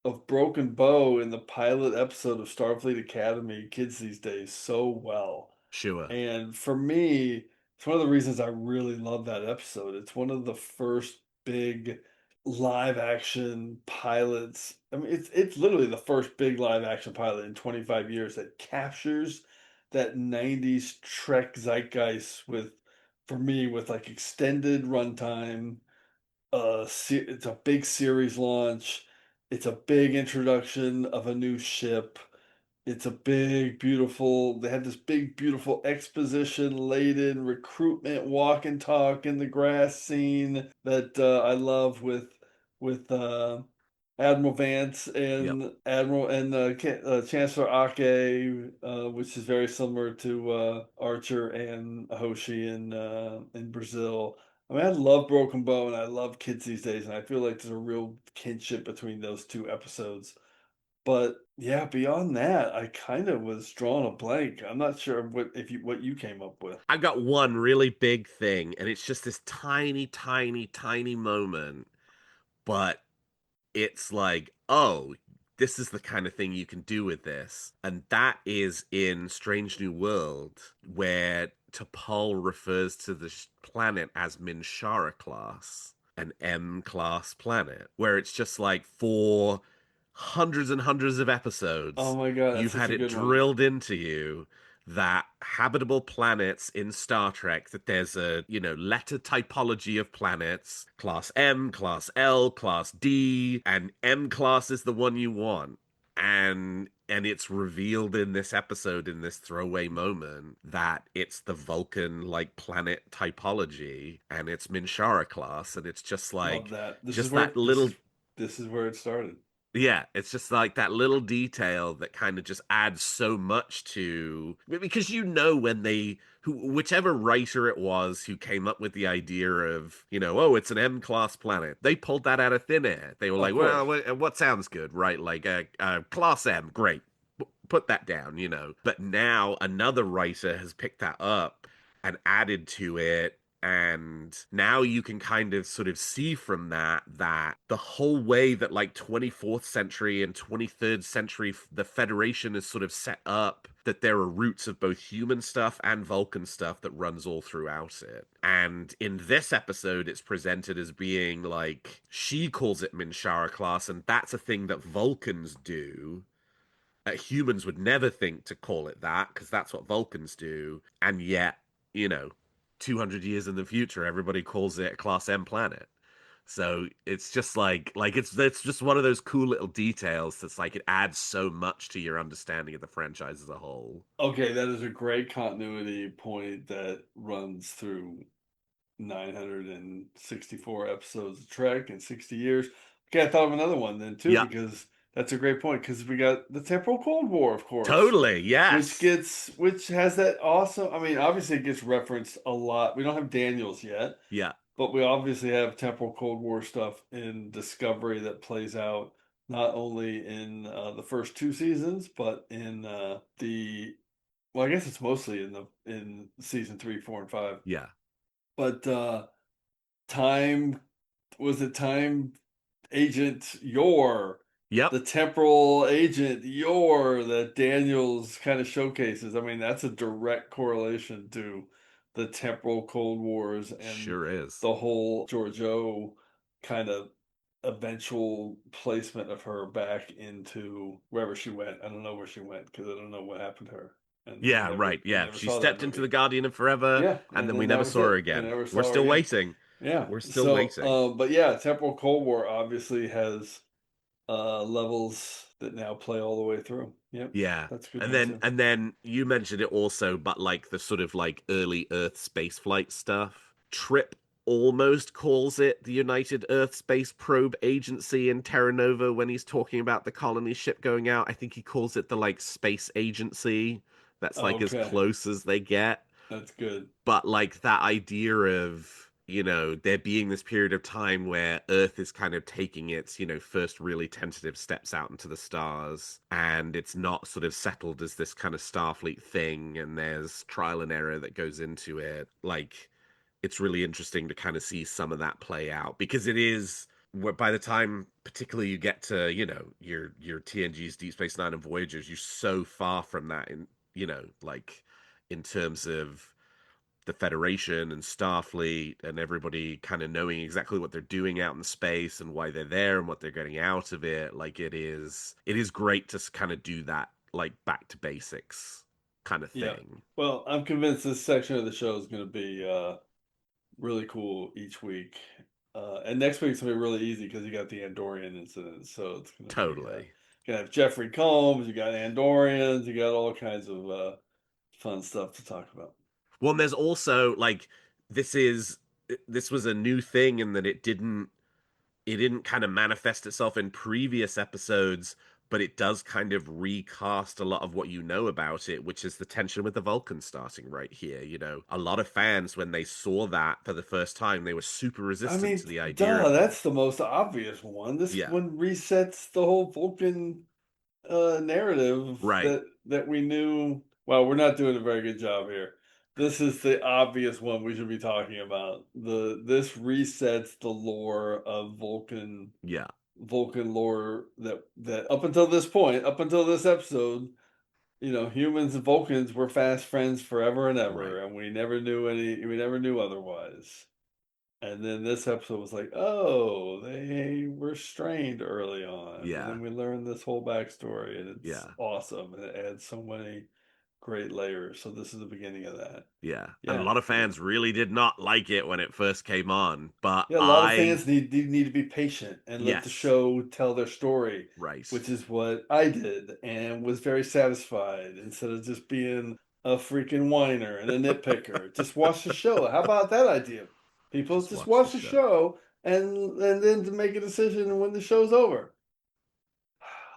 of Broken Bow in the pilot episode of Starfleet Academy Kids These Days so well. Sure. And for me, it's one of the reasons I really love that episode. It's one of the first big live action pilots. I mean, it's literally the first big live action pilot in 25 years that captures that 90s Trek zeitgeist with, for me, with like extended runtime. It's a big series launch. It's a big introduction of a new ship. It's a big, beautiful. They had this big, beautiful exposition laden recruitment walk and talk in the grass scene that I love with Admiral Vance Yep. and Admiral and Chancellor Ake, which is very similar to Archer and Hoshi in Brazil. I mean, I love Broken Bow and I love Kids These Days, and I feel like there's a real kinship between those 2 episodes. But yeah, beyond that, I kind of was drawing a blank. I'm not sure what you came up with. I've got one really big thing, and it's just this tiny, tiny, tiny moment, but it's like, oh, this is the kind of thing you can do with this. And that is in Strange New World, where T'Pol refers to the planet as Minshara class, an M class planet, where it's just like for hundreds and hundreds of Oh episodes, my God, that's you've such had a it good one. drilled into you that habitable planets in Star Trek, that there's a, letter typology of planets, class M, class L, class D, and M class is the one you want. And it's revealed in this episode, in this throwaway moment, that it's the Vulcan like planet typology and it's Minshara class, and it's just Love like that. just that little, This is where it started. yeah, it's just like that little detail that kind of just adds so much to, because when whichever writer it was who came up with the idea of, oh, it's an M class planet, they pulled that out of thin air. They were Of like, course. well, what sounds good, right? Like class M, great, put that down, But now another writer has picked that up and added to it, and now you can kind of sort of see from that the whole way that like 24th century and 23rd century the Federation is sort of set up, that there are roots of both human stuff and Vulcan stuff that runs all throughout it. And in this episode it's presented as being like, she calls it Minshara class, and that's a thing that Vulcans do. Humans would never think to call it that because that's what Vulcans do. And yet, you know, 200 years in the future, everybody calls it a Class M planet. So it's just like it's just one of those cool little details that's like, it adds so much to your understanding of the franchise as a whole. Okay, that is a great continuity point that runs through 964 episodes of Trek in 60 years. Okay, I thought of another one then too, Yeah. because That's a great point because we got the temporal Cold War, of course. Totally, yes. Which has that awesome. I mean, obviously it gets referenced a lot. We don't have Daniels yet, Yeah. but we obviously have temporal Cold War stuff in Discovery that plays out not only in the first 2 seasons, but in the. Well, I guess it's mostly in season 3, 4, and 5. Yeah. But time was it time agent Yep. the temporal agent that Daniels kind of showcases. I mean, that's a direct correlation to the temporal Cold Wars and Sure is. the whole Georgiou kind of eventual placement of her back into wherever she went. I don't know where she went because I don't know what happened to her. And Yeah, right. we Yeah. never She saw that stepped into movie. the Guardian of Forever, Yeah, and then then we that never was saw her it. We again. never We're saw her still again. waiting. Yeah. We're still waiting. But yeah, temporal Cold War obviously has levels that now play all the way through. Yep. Yeah. That's a good And one then too. and then you mentioned it also, but like the sort of like early Earth spaceflight stuff. Trip almost calls it the United Earth Space Probe Agency in Terra Nova when he's talking about the colony ship going out. I think he calls it the like space agency. That's like as Okay. close as they get. That's good. But like that idea of, there being this period of time where Earth is kind of taking its, first really tentative steps out into the stars, and it's not sort of settled as this kind of Starfleet thing, and there's trial and error that goes into it. Like, it's really interesting to kind of see some of that play out, because it is, by the time particularly you get to, your TNG's, Deep Space Nine, and Voyagers, you're so far from that in, like in terms of the Federation and Starfleet and everybody kind of knowing exactly what they're doing out in space and why they're there and what they're getting out of it. Like, it is great to kind of do that, like, back to basics kind of Yeah. thing. Well, I'm convinced this section of the show is going to be really cool each week. And next week's going to be really easy because you got the Andorian incident. So it's going to be Totally. you have Jeffrey Combs, you got Andorians, you got all kinds of fun stuff to talk about. Well, and there's also like this is this was a new thing in that it didn't kind of manifest itself in previous episodes, but it does kind of recast a lot of what you know about it, which is the tension with the Vulcans starting right here. A lot of fans, when they saw that for the first time, they were super resistant to the idea of That's the most obvious one. This Yeah. one resets the whole Vulcan narrative Right. that we knew. Well, we're not doing a very good job here. This is the obvious one we should be talking about. This resets the lore of Vulcan. Yeah. Vulcan lore that up until this point, up until this episode, humans and Vulcans were fast friends forever and ever, Right. and we never knew otherwise. And then this episode was like, oh, they were strained early on. And Yeah. then we learned this whole backstory, and it's Yeah. awesome. And it adds so many great layers. So this is the beginning of that. Yeah. Yeah. And a lot of fans really did not like it when it first came on, but Yeah, a lot of fans need to be patient and let the Yes. show tell their story. Right. Which is what I did and was very satisfied instead of just being a freaking whiner and a nitpicker. Just watch the show. How about that idea? People just watch the show and then to make a decision when the show's over.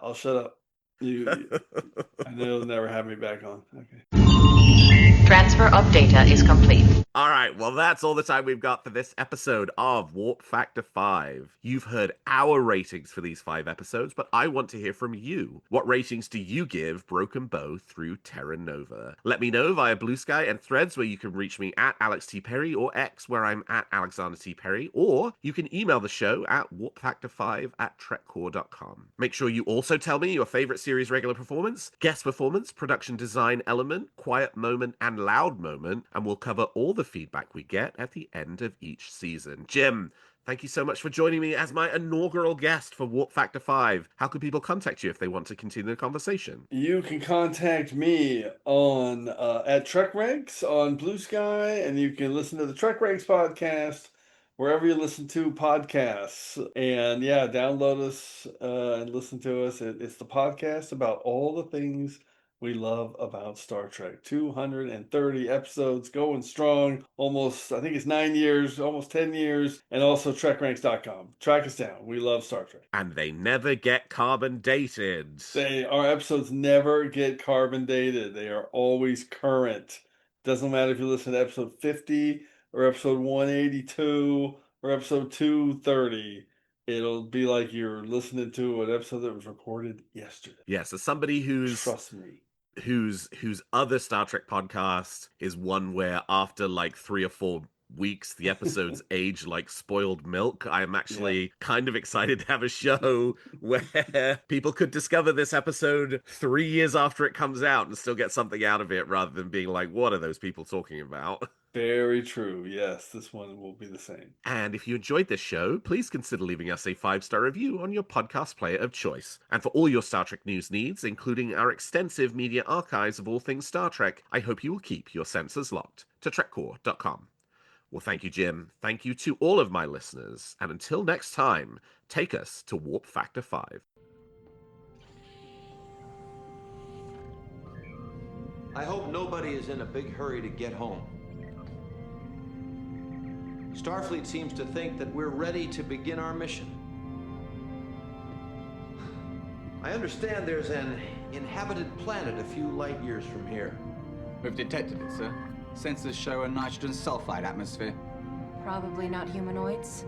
I'll shut up. I know you'll never have me back on. Okay. Transfer of data is complete. All right, well, that's all the time we've got for this episode of Warp Factor 5. You've heard our ratings for these 5 episodes, but I want to hear from you. What ratings do you give Broken Bow through Terra Nova? Let me know via Blue Sky and Threads, where you can reach me at Alex T. Perry, or X, where I'm at Alexander T. Perry, or you can email the show at warpfactor5@trekcore.com. Make sure you also tell me your favorite series regular performance, guest performance, production design element, quiet moment, and loud moment, and we'll cover all the feedback we get at the end of each season. Jim, thank you so much for joining me as my inaugural guest for Warp Factor 5. How can people contact you if they want to continue the conversation? You can contact me on at TrekRanks on Blue Sky, and you can listen to the TrekRanks podcast wherever you listen to podcasts. And yeah, download us and listen to us. It's the podcast about all the things we love about Star Trek. 230 episodes going strong. Almost, I think it's 9 years, almost 10 years. And also TrekRanks.com. Track us down. We love Star Trek. And they never get carbon dated. Our episodes never get carbon dated. They are always current. Doesn't matter if you listen to episode 50 or episode 182 or episode 230. It'll be like you're listening to an episode that was recorded yesterday. Yes, as somebody Trust me. whose other Star Trek podcast is one where after like 3 or 4 weeks the episodes age like spoiled milk. I'm actually kind of excited to have a show where people could discover this episode 3 years after it comes out and still get something out of it, rather than being like, what are those people talking about? Very true. Yes, this one will be the same. And if you enjoyed this show, please consider leaving us a 5-star review on your podcast player of choice. And for all your Star Trek news needs, including our extensive media archives of all things Star Trek, I hope you will keep your sensors locked to trekcore.com. Well, thank you, Jim. Thank you to all of my listeners. And until next time, take us to Warp Factor 5. I hope nobody is in a big hurry to get home. Starfleet seems to think that we're ready to begin our mission. I understand there's an inhabited planet a few light years from here. We've detected it, sir. Sensors show a nitrogen sulfide atmosphere. Probably not humanoids.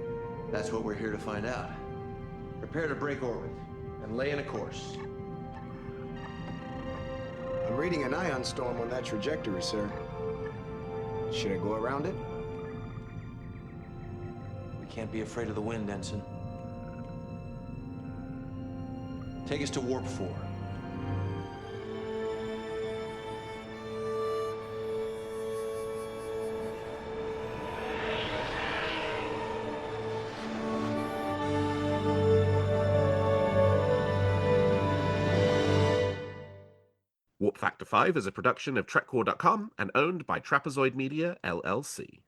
That's what we're here to find out. Prepare to break orbit and lay in a course. I'm reading an ion storm on that trajectory, sir. Should I go around it? We can't be afraid of the wind, Ensign. Take us to Warp 4. Warp Factor 5 is a production of TrekCore.com and owned by Trapezoid Media, LLC.